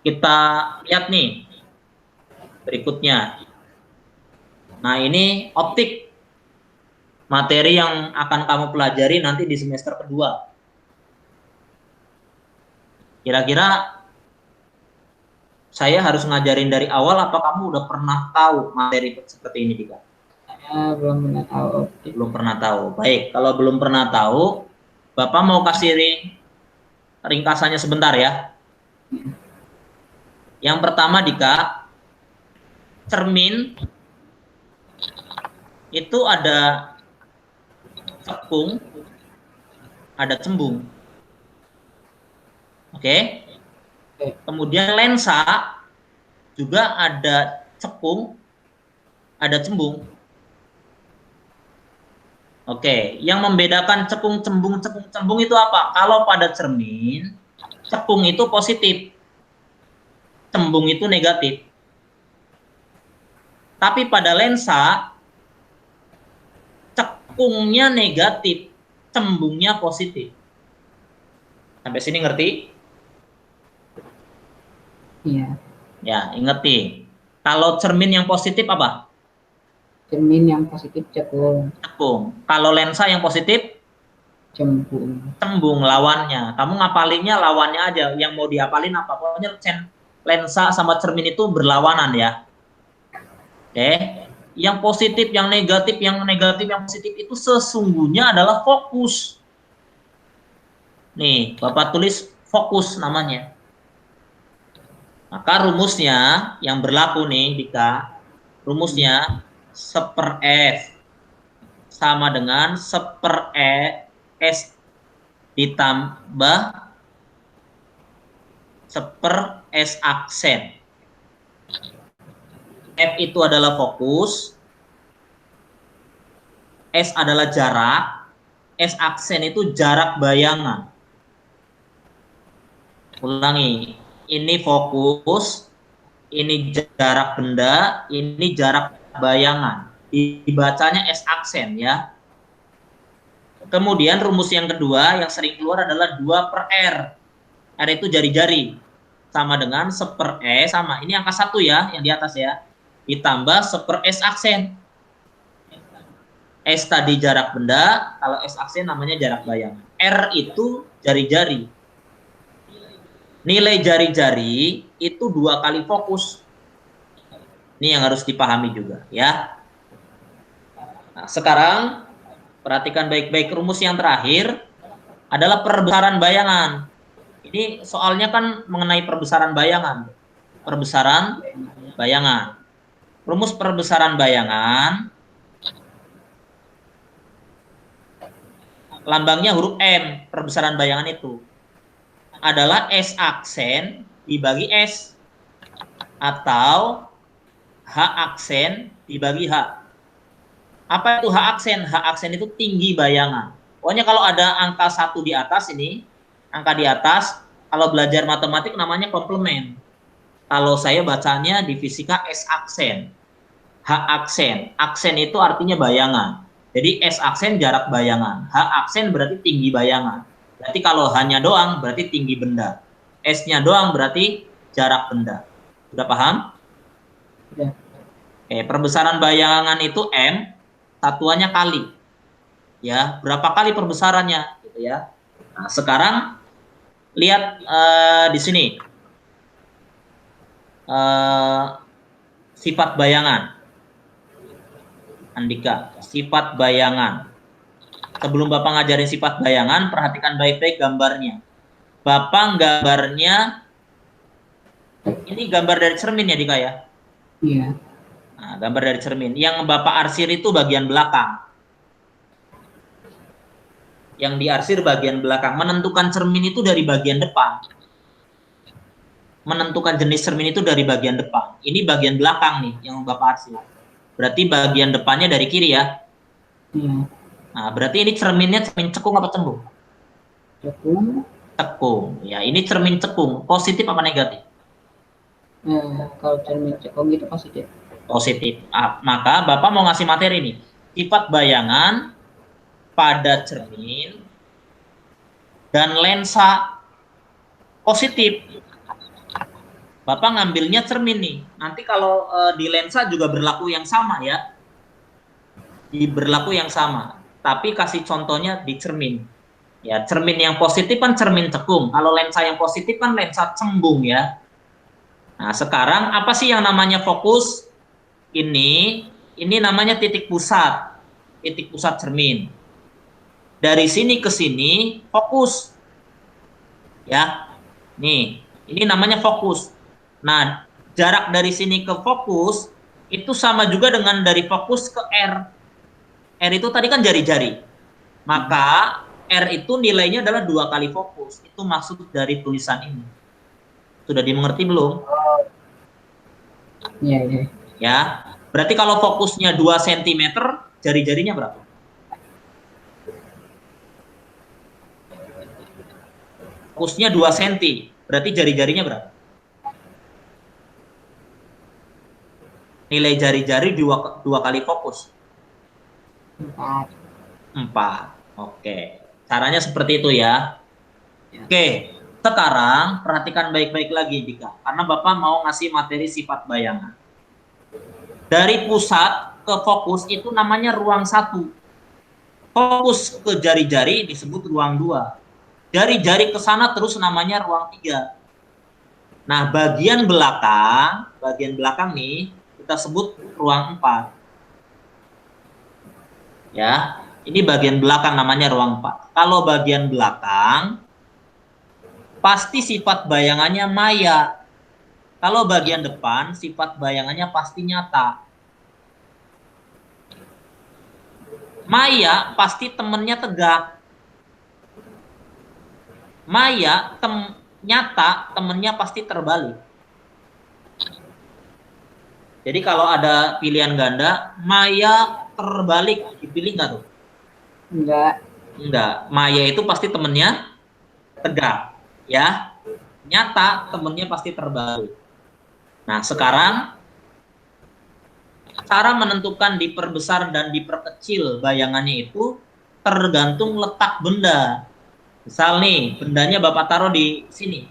kita lihat nih berikutnya. Nah, ini optik. Materi yang akan kamu pelajari nanti di semester kedua. Kira-kira saya harus ngajarin dari awal apa kamu udah pernah tahu materi seperti ini, Dika? Saya belum pernah tahu optik. Belum pernah tahu. Baik, kalau belum pernah tahu, Bapak mau kasih ringkasannya sebentar ya. Yang pertama, Dika, cermin itu ada cekung, ada cembung. Oke. Kemudian lensa juga ada cekung, ada cembung. Oke, yang membedakan cekung, cembung itu apa? Kalau pada cermin, cekung itu positif, cembung itu negatif. Tapi pada lensa, cekungnya negatif, cembungnya positif. Sampai sini ngerti? Iya. Ya, inget nih. Kalau cermin yang positif apa? Cermin yang positif cekung. Cekung. Kalau lensa yang positif? Cembung. Cembung lawannya. Kamu ngapalinnya lawannya aja. Yang mau diapalin apa? Pokoknya lensa sama cermin itu berlawanan ya. Oke. Yang positif, yang negatif, yang negatif, yang positif itu sesungguhnya adalah fokus. Nih, Bapak tulis fokus namanya. Maka rumusnya yang berlaku nih, Dika, rumusnya 1/F sama dengan 1/S ditambah 1/S aksen. F itu adalah fokus, S adalah jarak, S aksen itu jarak bayangan. Ulangi, ini fokus, ini jarak benda, ini jarak bayangan. Dibacanya S aksen ya. Kemudian rumus yang kedua yang sering keluar adalah 2/R. R itu jari-jari. Sama dengan 1/E sama. Ini angka 1 ya, yang di atas ya. Ditambah 1/S aksen. S tadi jarak benda, kalau S aksen namanya jarak bayangan. R itu jari-jari. Nilai jari-jari itu 2 kali fokus. Ini yang harus dipahami juga ya. Nah, sekarang perhatikan baik-baik rumus yang terakhir adalah perbesaran bayangan. Ini soalnya kan mengenai perbesaran bayangan. Perbesaran bayangan. Rumus perbesaran bayangan lambangnya huruf M, perbesaran bayangan itu adalah S aksen dibagi S atau H aksen dibagi H. Apa itu H aksen? H aksen itu tinggi bayangan. Pokoknya kalau ada angka 1 di atas ini, angka di atas, kalau belajar matematik namanya komplement. Kalau saya bacanya di fisika S aksen. H aksen. Aksen itu artinya bayangan. Jadi S aksen jarak bayangan. H aksen berarti tinggi bayangan. Berarti kalau hanya doang berarti tinggi benda. S-nya doang berarti jarak benda. Sudah paham? Ya. Oke, perbesaran bayangan itu M, satuannya kali. Ya, berapa kali perbesarannya gitu ya. Nah, sekarang lihat di sini. Sifat bayangan. Andika, sifat bayangan. Sebelum Bapak ngajarin sifat bayangan, perhatikan baik-baik gambarnya. Bapak gambarnya, ini gambar dari cermin ya Dika ya? Iya. Nah, gambar dari cermin. Yang Bapak arsir itu bagian belakang. Yang diarsir bagian belakang. Menentukan cermin itu dari bagian depan. Menentukan jenis cermin itu dari bagian depan. Ini bagian belakang nih yang Bapak arsir. Berarti bagian depannya dari kiri ya? Iya. Nah, berarti ini cerminnya cermin cekung apa cembung? Cekung. Cekung. Ya, ini cermin cekung. Positif apa negatif? Kalau cermin cekung itu positif. Positif. Maka Bapak mau ngasih materi nih. Sifat bayangan pada cermin dan lensa positif. Bapak ngambilnya cermin nih. Nanti kalau di lensa juga berlaku yang sama ya. Berlaku yang sama. Tapi kasih contohnya di cermin. Ya, cermin yang positif kan cermin cekung. Kalau lensa yang positif kan lensa cembung ya. Nah, sekarang apa sih yang namanya fokus? Ini namanya titik pusat. Titik pusat cermin. Dari sini ke sini fokus. Ya. Nih, ini namanya fokus. Nah, jarak dari sini ke fokus itu sama juga dengan dari fokus ke R. R itu tadi kan jari-jari. Maka R itu nilainya adalah 2 kali fokus. Itu maksud dari tulisan ini. Sudah dimengerti belum? Iya, iya. Ya. Berarti kalau fokusnya 2 cm, jari-jarinya berapa? Fokusnya 2 cm. Berarti jari-jarinya berapa? Nilai jari-jari 2 kali fokus. 4. 4. Oke. Caranya seperti itu ya. Oke. Sekarang perhatikan baik-baik lagi Dika. Karena Bapak mau ngasih materi sifat bayangan. Dari pusat ke fokus itu namanya ruang 1. Fokus ke jari-jari disebut ruang 2. Jari-jari ke sana terus namanya ruang 3. Nah, bagian belakang nih kita sebut ruang 4. Ya, ini bagian belakang namanya ruang 4. Kalau bagian belakang pasti sifat bayangannya maya. Kalau bagian depan sifat bayangannya pasti nyata. Maya pasti temennya tegak. Maya nyata temennya pasti terbalik. Jadi kalau ada pilihan ganda, Maya terbalik, dipilih nggak tuh? Enggak. Enggak. Maya itu pasti temennya tegak, ya. Nyata temennya pasti terbalik. Nah, sekarang cara menentukan diperbesar dan diperkecil bayangannya itu tergantung letak benda. Misal nih, bendanya Bapak taruh di sini.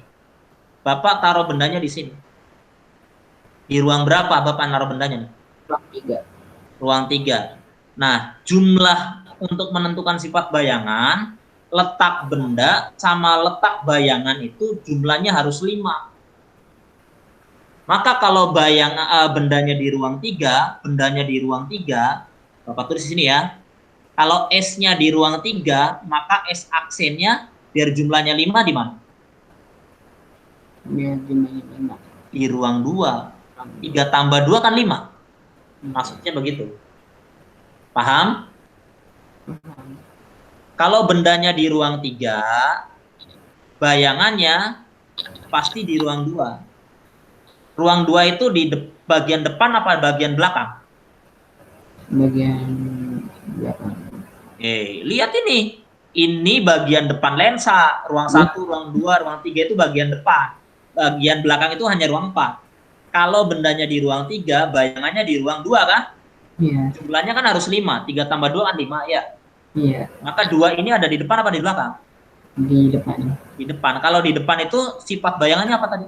Bapak taruh bendanya di sini. Di ruang berapa Bapak naruh bendanya nih? Ruang 3. Ruang 3. Nah, jumlah untuk menentukan sifat bayangan, letak benda sama letak bayangan itu jumlahnya harus 5. Maka kalau bendanya di ruang 3, bendanya di ruang 3, Bapak tulis di sini ya. Kalau S-nya di ruang 3, maka S aksennya biar jumlahnya 5 di mana? Biar jumlahnya 5. Di ruang 2. 3 tambah 2 kan 5. Maksudnya begitu. Paham? Kalau bendanya di ruang 3, bayangannya pasti di ruang 2. Ruang 2 itu di bagian depan apa bagian belakang? Bagian belakang. Lihat ini. Ini bagian depan lensa. Ruang 1, ruang 2, ruang 3 itu bagian depan. Bagian belakang itu hanya ruang 4. Kalau bendanya di ruang 3, bayangannya di ruang 2 kan? Iya. Jumlahnya kan harus 5. 3 tambah 2 kan 5 ya. Iya. Maka 2 ini ada di depan apa di belakang? Di depan. Di depan. Kalau di depan itu sifat bayangannya apa tadi?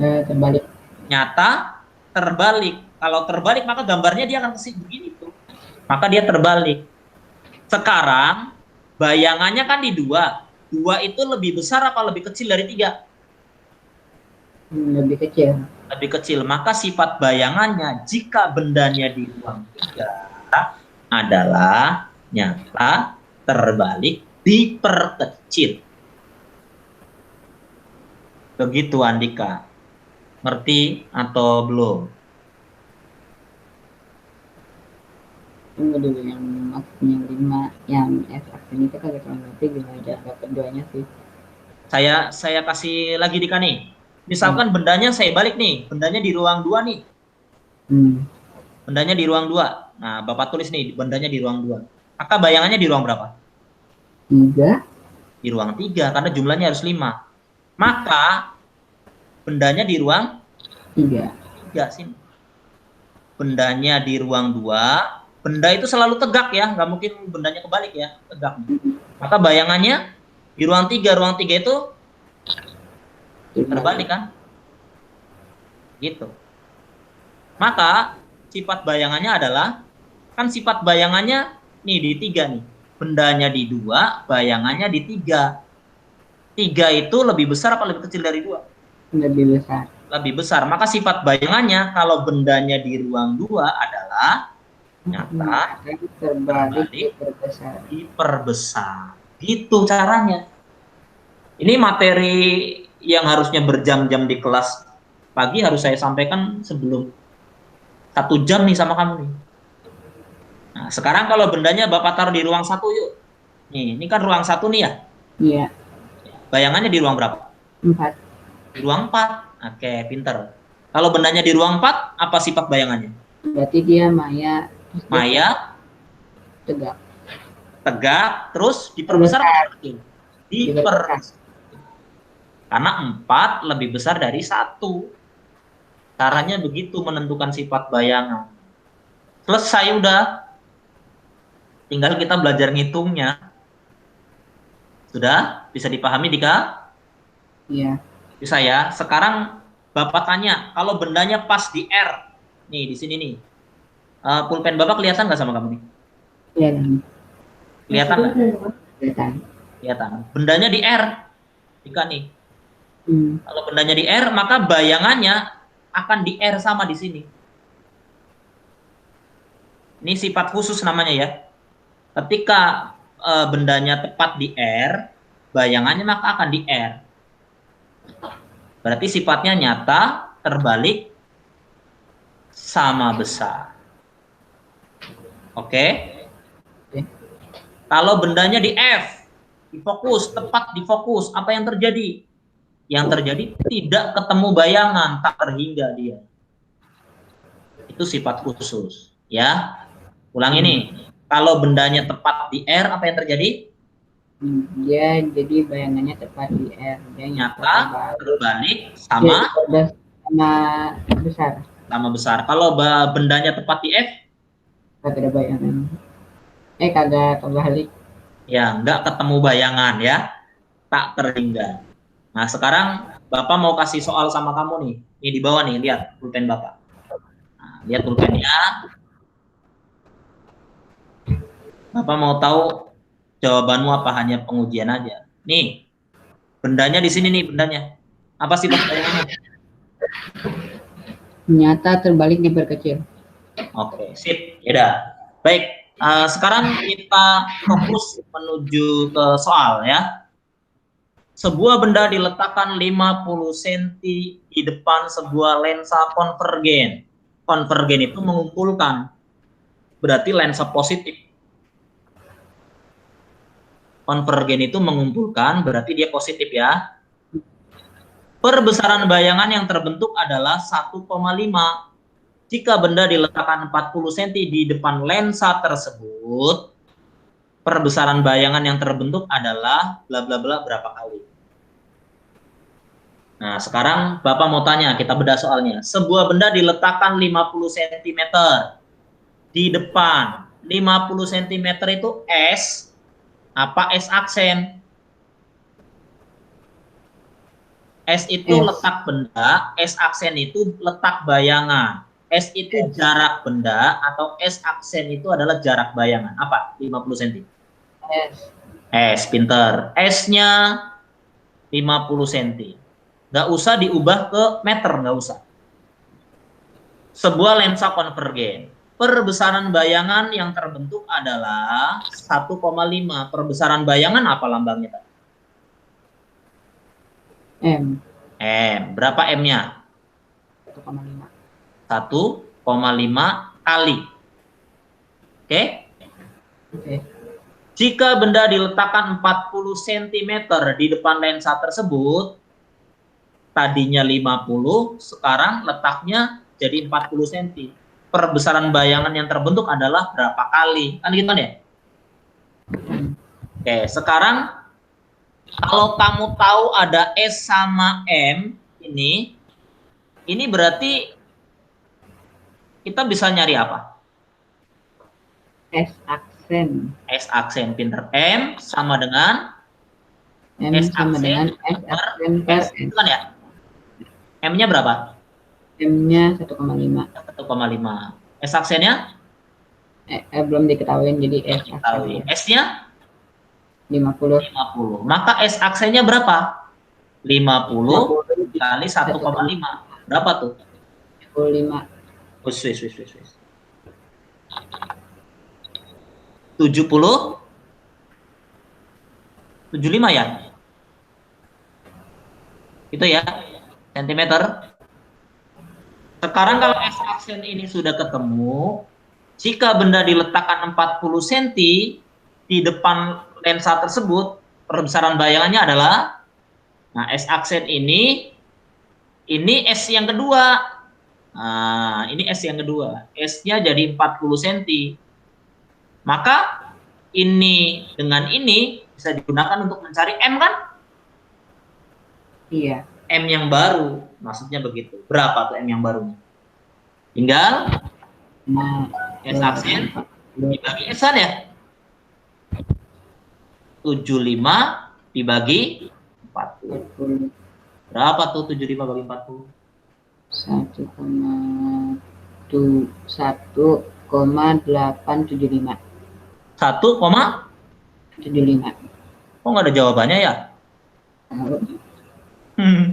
Terbalik. Nyata, terbalik. Kalau terbalik maka gambarnya dia akan begini tuh. Maka dia terbalik. Sekarang bayangannya kan di 2. 2 itu lebih besar apa lebih kecil dari 3? Lebih kecil. Lebih kecil. Maka sifat bayangannya jika bendanya di ruang 3 adalah nyata, terbalik, diperkecil. Begitu Andika. Ngerti atau belum? Tunggu dulu yang maksudnya 5, yang S aksen itu kagak terlalu ngerti gimana cara dapat 2-nya sih. Saya kasih lagi Dika nih. Misalkan bendanya saya balik nih, bendanya di ruang 2 nih. Bendanya di ruang 2. Nah, Bapak tulis nih, bendanya di ruang 2. Maka bayangannya di ruang berapa? 3. Di ruang 3, karena jumlahnya harus 5. Maka bendanya di ruang 3 sini. Bendanya di ruang 2. Benda itu selalu tegak ya, nggak mungkin bendanya kebalik ya, tegak. Maka bayangannya di ruang 3. Ruang 3 itu terbalik kan? Gitu. Maka sifat bayangannya adalah, kan sifat bayangannya nih di 3 nih. Bendanya di 2, bayangannya di 3. 3 itu lebih besar apa lebih kecil dari 2? Lebih besar. Lebih besar. Maka sifat bayangannya kalau bendanya di ruang 2 adalah nyata, terbalik, diperbesar. Gitu caranya. Ini materi yang harusnya berjam-jam di kelas pagi harus saya sampaikan sebelum 1 jam nih sama kamu nih. Nah, sekarang kalau bendanya Bapak taruh di ruang 1 yuk. Nih, ini kan ruang 1 nih ya? Iya. Bayangannya di ruang berapa? 4. Di ruang 4. Oke, pinter. Kalau bendanya di ruang 4, apa sifat bayangannya? Berarti dia maya. Maya. Tegak. Tegak, terus diperbesar apa kecil? Diperbesar. Karena 4 lebih besar dari 1. Caranya begitu menentukan sifat bayangan. Selesai udah. Tinggal kita belajar ngitungnya. Sudah? Bisa dipahami Dika? Iya. Bisa ya. Sekarang Bapak tanya, kalau bendanya pas di R. Nih, di sini nih. Pulpen Bapak kelihatan nggak sama kamu nih? Kelihatan. Kelihatan nggak? Kelihatan. Kelihatan. Bendanya di R. Dika nih. Kalau bendanya di R, maka bayangannya akan di R sama di sini. Ini sifat khusus namanya ya. Ketika bendanya tepat di R, bayangannya maka akan di R. Berarti sifatnya nyata, terbalik, sama besar. Oke? Kalau bendanya di F, di fokus, tepat di fokus, apa yang terjadi? Yang terjadi tidak ketemu bayangan, tak terhingga dia. Itu sifat khusus, ya. Ulang ini. Kalau bendanya tepat di R, apa yang terjadi? Dia jadi bayangannya tepat di R. Dia Nyata, terbalik, sama besar. Sama besar. Kalau bendanya tepat di F, Kagak ada bayangan. Kagak kebalik. Ya, nggak ketemu bayangan ya, tak terhingga. Nah, sekarang Bapak mau kasih soal sama kamu nih. Ini di bawah nih, lihat pulpen Bapak. Nah, lihat pulpennya. Bapak mau tahu jawabanmu apa hanya pengujian aja. Nih, bendanya di sini nih, bendanya. Apa sih bayangannya? Nyata, terbalik, diperkecil. Oke, sip. Ya. Baik, sekarang kita fokus menuju ke soal ya. Sebuah benda diletakkan 50 cm di depan sebuah lensa konvergen. Konvergen itu mengumpulkan, berarti lensa positif. Konvergen itu mengumpulkan, berarti dia positif ya. Perbesaran bayangan yang terbentuk adalah 1,5. Jika benda diletakkan 40 cm di depan lensa tersebut, perbesaran bayangan yang terbentuk adalah bla bla bla berapa kali. Nah, sekarang Bapak mau tanya, kita bedah soalnya. Sebuah benda diletakkan 50 cm di depan. 50 cm itu S apa S aksen? S itu letak benda, S aksen itu letak bayangan. S itu jarak benda atau S aksen itu adalah jarak bayangan. Apa? 50 cm. S, pinter. S-nya 50 cm. Nggak usah diubah ke meter, nggak usah. Sebuah lensa konvergen. Perbesaran bayangan yang terbentuk adalah 1,5. Perbesaran bayangan apa lambangnya? M. M. Berapa M-nya? 1,5. 1,5 kali. Oke? Oke. Jika benda diletakkan 40 cm di depan lensa tersebut, tadinya 50, sekarang letaknya jadi 40 cm. Perbesaran bayangan yang terbentuk adalah berapa kali? Kan gitu ya? Oke, sekarang kalau kamu tahu ada S sama M, ini berarti kita bisa nyari apa? S aksen. S aksen, pinter. M sama dengan M sama dengan S aksen per S. Kan ya? M-nya berapa? M-nya 1,5. 1,5. S aksennya? Belum diketahui, jadi S aksen. S-nya? 50. Maka S aksennya berapa? 50 kali 1,5. Berapa tuh? 25. 70? 75 ya? Itu ya, sentimeter. Sekarang kalau S aksen ini sudah ketemu, jika benda diletakkan 40 cm di depan lensa tersebut, perbesaran bayangannya adalah, nah S aksen ini S yang kedua. Nah, ini S yang kedua. S-nya jadi 40 cm. Maka ini dengan ini bisa digunakan untuk mencari M kan? Iya. M yang baru, maksudnya begitu. Berapa tuh M yang barunya? Tinggal S aksen dibagi S-an ya? 75 dibagi 40. Berapa tuh 75 bagi 40? 1,875. 1,75. Kok nggak ada jawabannya ya? Hmm.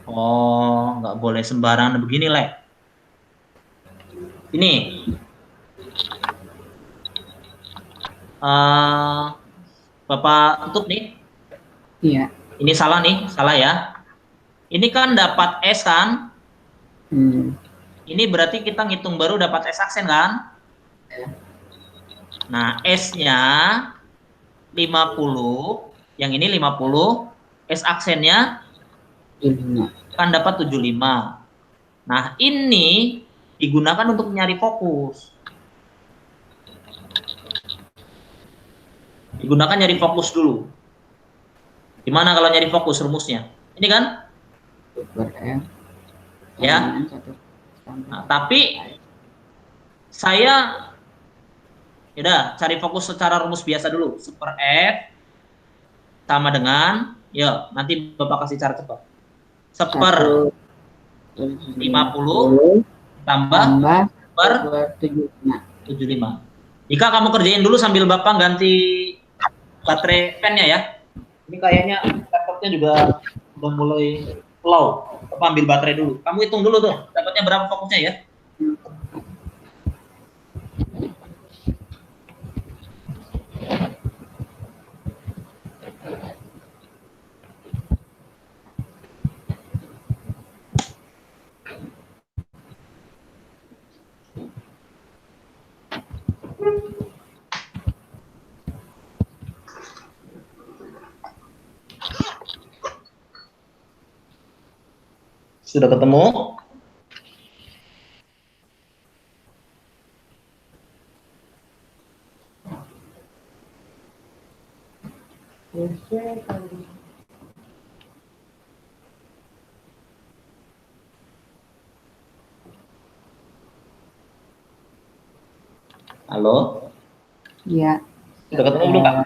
Oh, nggak boleh sembarangan begini, Le. Ini, eh Bapak tutup nih. Iya. Ini salah nih, salah ya. Ini kan dapat S kan? Hmm. Ini berarti kita ngitung baru dapat S aksen kan? Nah, S-nya 50, yang ini 50, S aksennya 5. kan dapat 75. Nah, ini digunakan untuk nyari fokus. Digunakan nyari fokus dulu. Gimana kalau nyari fokus rumusnya? Ini kan? Super F. Ya. Satu Nah, tapi saya udah cari fokus secara rumus biasa dulu. Super F sama dengan, ya nanti Bapak kasih cara cepat. Seper 50 tambah tambah per 75. 75. Jika kamu kerjain dulu sambil Bapak ganti baterai pennya ya. Ini kayaknya laptopnya juga udah mulai low. Bapak ambil baterai dulu. Kamu hitung dulu tuh, dapatnya berapa fokusnya ya. Sudah ketemu? Halo? Iya. Sudah ketemu belum, Pak?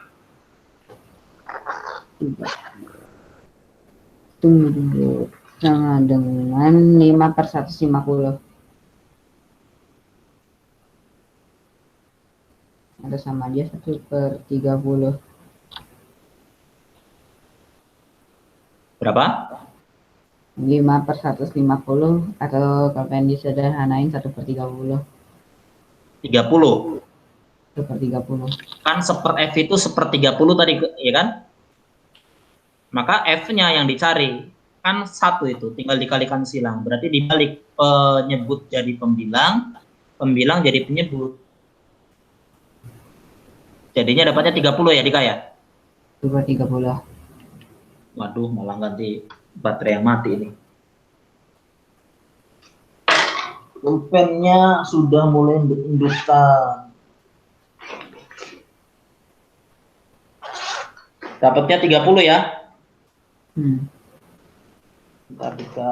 Tunggu dulu. Sama dengan 5/150. Ada sama dia 1/30. Berapa? 5/150 atau kalau pengen disederhanain 1/30. 30. 1/30. Kan seper F itu 1/30 tadi, ya kan? Maka F-nya yang dicari. Kan 1 itu, tinggal dikalikan silang. Berarti dibalik penyebut jadi pembilang, pembilang jadi penyebut. Jadinya dapatnya 30 ya, Dika ya? 2/30. Waduh, malah ganti baterai yang mati ini. Pulpennya sudah mulai berinduskan. Dapatnya 30 ya. Bentar, Dika,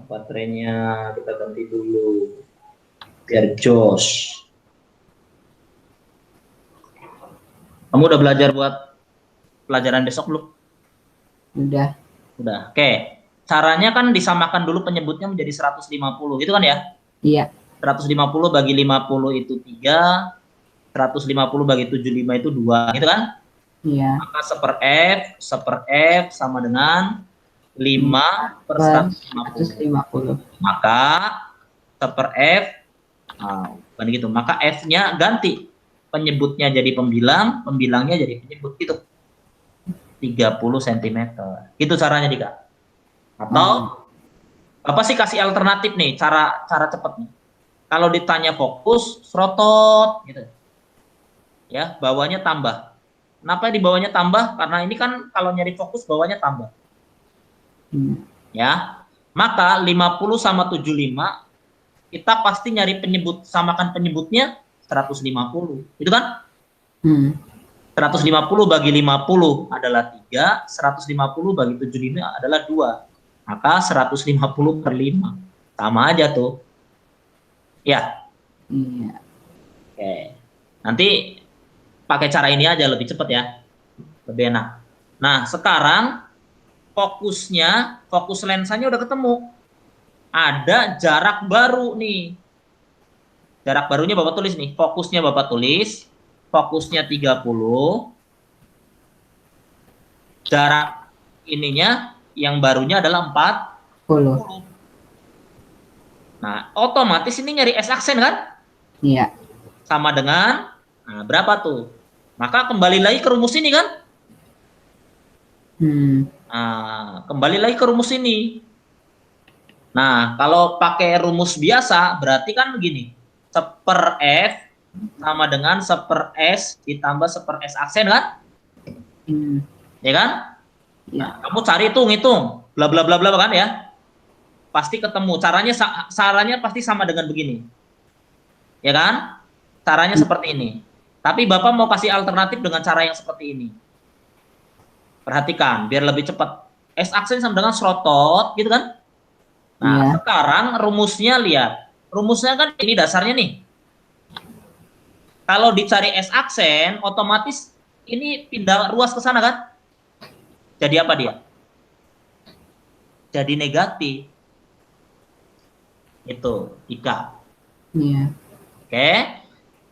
baterainya kita ganti dulu. Biar jos. Kamu udah belajar buat pelajaran besok belum? Udah. Udah. Oke. Caranya kan disamakan dulu penyebutnya menjadi 150. Gitu kan ya? Iya. 150 bagi 50 itu 3. 150 bagi 75 itu 2. Gitu kan? Iya. Maka seper F sama dengan 5/150. Maka seper F, bukan gitu. Maka F-nya ganti. Penyebutnya jadi pembilang, pembilangnya jadi penyebut gitu. 30 cm. Gitu caranya, Dika. Atau apa sih kasih alternatif nih, cara cepat nih. Kalau ditanya fokus, serotot gitu. Ya, bawahnya tambah. Kenapa di bawahnya tambah? Karena ini kan kalau nyari fokus bawahnya tambah. Ya. Maka 50 sama 75 kita pasti nyari penyebut, samakan penyebutnya 150. Itu kan? 150 bagi 50 adalah 3, 150 bagi 75 adalah 2. Maka 150/5. Sama aja tuh. Ya. Iya. Oke. Nanti pakai cara ini aja lebih cepat ya. Lebih enak. Nah, sekarang fokus lensanya udah ketemu. Ada jarak baru nih. Jarak barunya Bapak tulis nih. Fokusnya Bapak tulis. fokusnya 30, jarak ininya yang barunya adalah 10. 40. Nah, otomatis ini nyari S aksen kan? Iya. Sama dengan, nah berapa tuh? Maka kembali lagi ke rumus ini kan? Nah, kembali lagi ke rumus ini. Nah, kalau pakai rumus biasa, berarti kan begini. 1/F sama dengan 1/S ditambah 1/S aksen kan? Ya kan? Iya. Nah, kamu cari tuh, ngitung. Bla bla bla bla kan ya? Pasti ketemu. Caranya pasti sama dengan begini. Ya kan? Caranya seperti ini. Tapi Bapak mau kasih alternatif dengan cara yang seperti ini. Perhatikan, biar lebih cepat. S aksen sama dengan serotot, gitu kan? Nah, Iya. sekarang rumusnya lihat. Rumusnya kan ini dasarnya nih. Kalau dicari S aksen, otomatis ini pindah ruas ke sana kan? Jadi apa dia? Jadi negatif. Itu, Ika. Iya. Oke.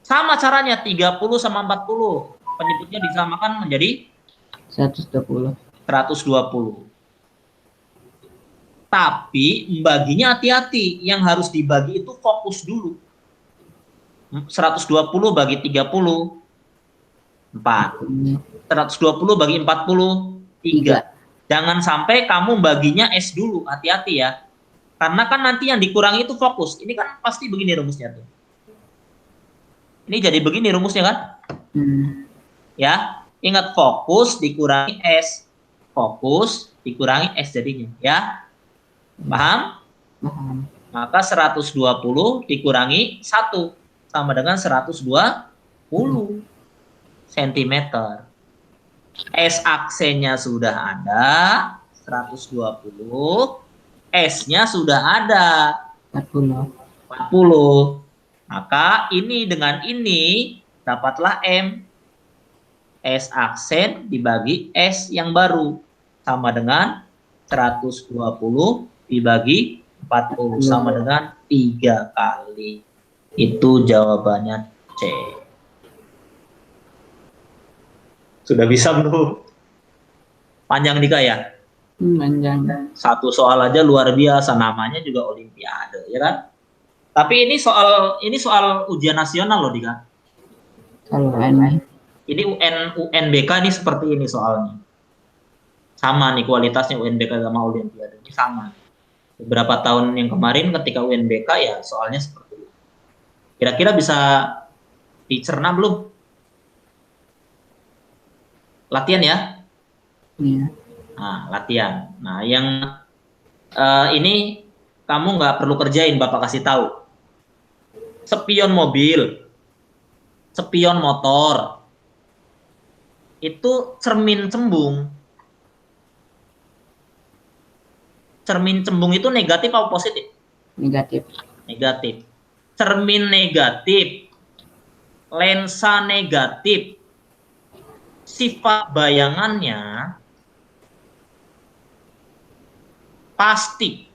Sama caranya 30 sama 40. Penyebutnya disamakan menjadi 120. 120. Tapi membaginya hati-hati. Yang harus dibagi itu fokus dulu. 120 bagi 30, 4. 120 bagi 40, 3. Jangan sampai kamu baginya S dulu. Hati-hati ya. Karena kan nanti yang dikurangi itu fokus. Ini kan pasti begini rumusnya tuh. Ini jadi begini rumusnya kan? Ya, ingat fokus dikurangi S. Fokus dikurangi S jadinya, ya. Paham? Paham. Maka 120 dikurangi 1 sama dengan 120 cm. S aksennya sudah ada, 120. S-nya sudah ada, 40. Maka ini dengan ini dapatlah M. S aksen dibagi S yang baru sama dengan 120 dibagi 40 sama dengan 3 kali. Itu jawabannya C. Sudah bisa belum? Panjang Dika ya? Panjang. Satu soal aja luar biasa, namanya juga Olimpiade, ya kan? Tapi ini soal ujian nasional loh Dika. Kalau ini UNBK ini seperti ini soalnya. Sama nih kualitasnya UNBK sama Olimpiade ini sama. Beberapa tahun yang kemarin ketika UNBK ya soalnya seperti itu. Kira-kira bisa dicerna belum? Latihan ya? Iya. Nah, latihan. Nah, yang ini kamu nggak perlu kerjain, Bapak kasih tahu. Spion mobil, spion motor, itu cermin cembung. Cermin cembung itu negatif atau positif? Negatif. Negatif. Cermin negatif, lensa negatif, sifat bayangannya pasti.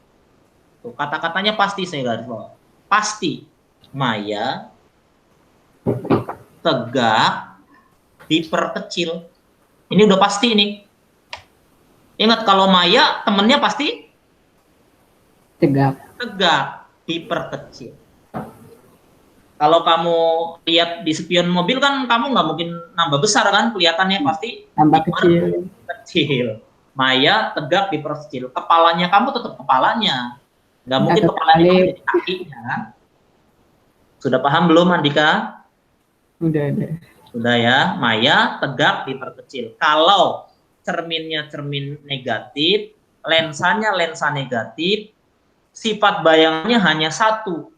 Tuh, kata-katanya pasti saya garis bawah. Pasti. Maya, tegak, diperkecil. Ini udah pasti nih. Ingat kalau Maya temennya pasti Tegak. tegak, diperkecil. Kalau kamu lihat di spion mobil kan kamu nggak mungkin nambah besar kan, kelihatannya pasti Tambah kecil. Kecil. Maya tegak diperkecil. Kepalanya kamu tetap kepalanya. Nggak mungkin kepalanya kamu jadi kakinya. Sudah paham belum Andika? Udah. Sudah ya. Maya tegak diperkecil. Kalau cerminnya cermin negatif, lensanya lensa negatif, sifat bayangannya hanya satu.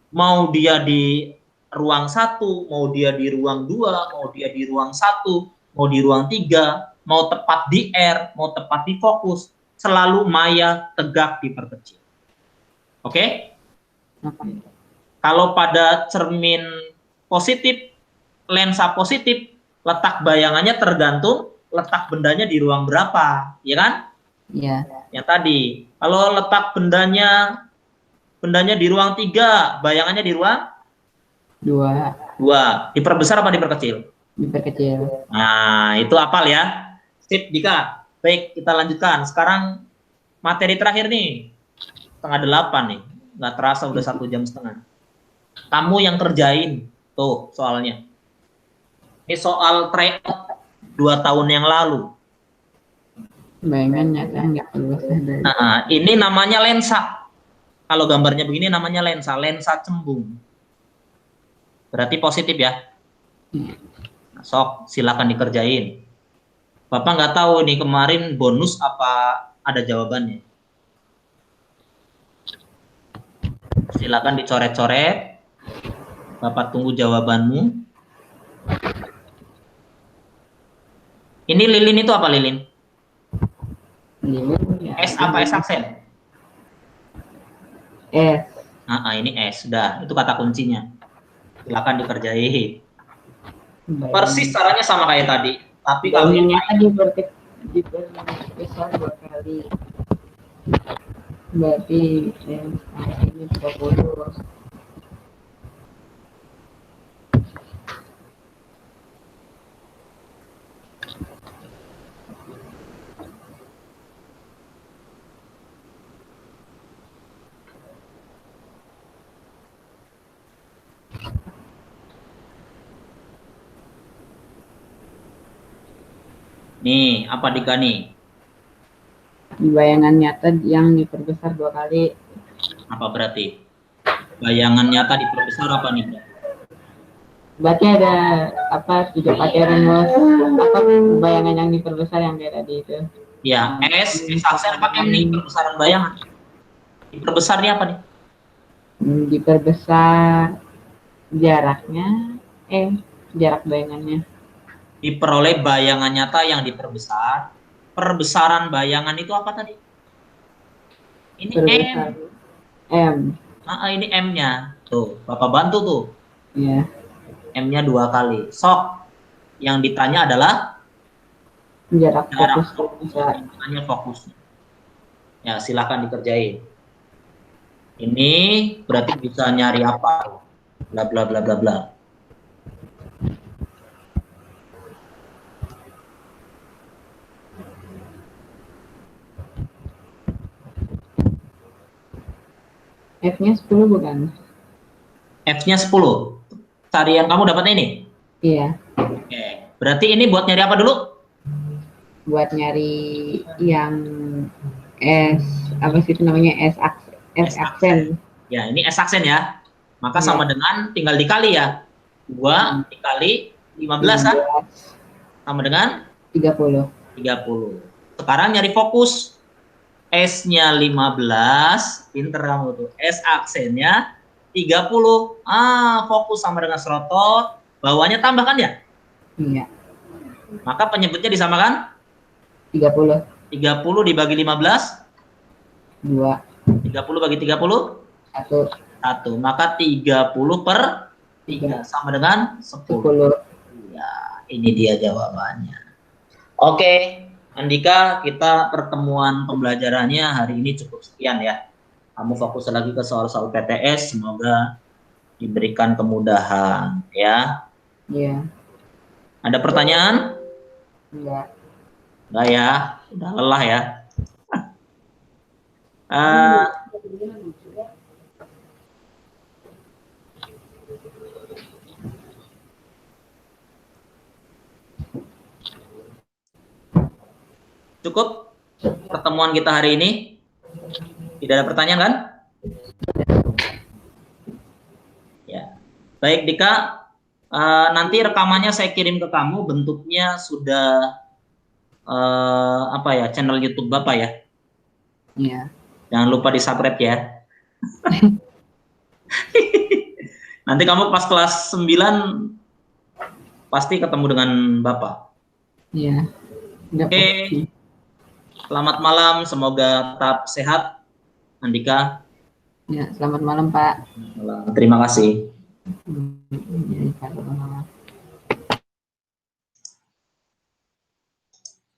Mau dia di ruang 1, mau dia di ruang 2, mau dia di ruang 1, mau di ruang 3, mau tepat di R, mau tepat di fokus, selalu Maya tegak diperkecil. Oke? Kalau pada cermin positif, lensa positif, letak bayangannya tergantung letak bendanya di ruang berapa, ya kan? Iya. Yang tadi. Kalau letak bendanya di ruang 3, bayangannya di ruang 2. 2. Diperbesar apa diperkecil? Diperkecil. Nah, itu hafal ya. Sip, Dika. Baik, kita lanjutkan. Sekarang materi terakhir nih. 7:30 nih. Nggak terasa udah 1,5 jam. Kamu yang kerjain. Tuh, soalnya. Ini soal tryout 2 tahun yang lalu. Bayangan nyata nggak perbesar dari. Nah, ini namanya lensa. Kalau gambarnya begini namanya lensa cembung. Berarti positif ya. Nah, sok, silakan dikerjain. Bapak nggak tahu nih kemarin bonus apa ada jawabannya. Silakan dicoret-coret. Bapak tunggu jawabanmu. Ini lilin itu apa lilin? Lilin ya. S apa S aksen? S. Ini S, sudah. Itu kata kuncinya. Silakan dikerjain. Persis caranya sama kayak tadi. Tapi kalau ini diperbesar 2 kali. Berarti ini 20. nih, apa Dika nih? Bayangan nyata yang diperbesar 2 kali. Apa berarti? Bayangan nyata diperbesar apa nih? Berarti ada apa 3 pakai rumus apa bayangan yang diperbesar yang kayak tadi itu. Ya, S aksen apa M nih? Perbesaran bayangan. Diperbesarnya apa nih? Diperbesar jaraknya, jarak bayangannya. Diperoleh bayangan nyata yang diperbesar. Perbesaran bayangan itu apa tadi? Ini Perbesar. M. Ini M-nya. Tuh, Bapak bantu tuh. Iya. M-nya 2 kali. Sok. Yang ditanya adalah jarak fokus. Ditanya fokus. Ya, silakan dikerjain. Ini berarti bisa nyari apa? Bla bla bla bla bla. F-nya 10 bukan? F-nya 10. Cari yang kamu dapat ini? Iya. Oke. Berarti ini buat nyari apa dulu? Buat nyari yang S, apa sih itu namanya? S aksen. Ya, ini S aksen ya. Maka sama dengan tinggal dikali ya. 2 dikali 15 kan? Sama dengan 30. Sekarang nyari fokus. S-nya 15, pinter kamu tuh. S aksennya 30. Fokus sama dengan serotot, bawahnya tambahkan ya? Iya. Maka penyebutnya disamakan? 30. 30 dibagi 15? 2. 30 bagi 30? 1. Maka 30 per 3 sama dengan 10. Ya, ini dia jawabannya. Oke. Andika, kita pertemuan pembelajarannya hari ini cukup sekian ya. Kamu fokus lagi ke soal-soal PTS, semoga diberikan kemudahan ya. Iya. Ada pertanyaan? Enggak. Enggak ya, udah lelah ya. Cukup pertemuan kita hari ini? Tidak ada pertanyaan kan? Ya. Baik Dika, nanti rekamannya saya kirim ke kamu, bentuknya sudah channel YouTube Bapak ya. Iya. Jangan lupa di-subscribe ya. Nanti kamu pas kelas 9 pasti ketemu dengan Bapak. Iya. Oke. Selamat malam, semoga tetap sehat, Andika. Ya, selamat malam Pak. Terima kasih. Ya,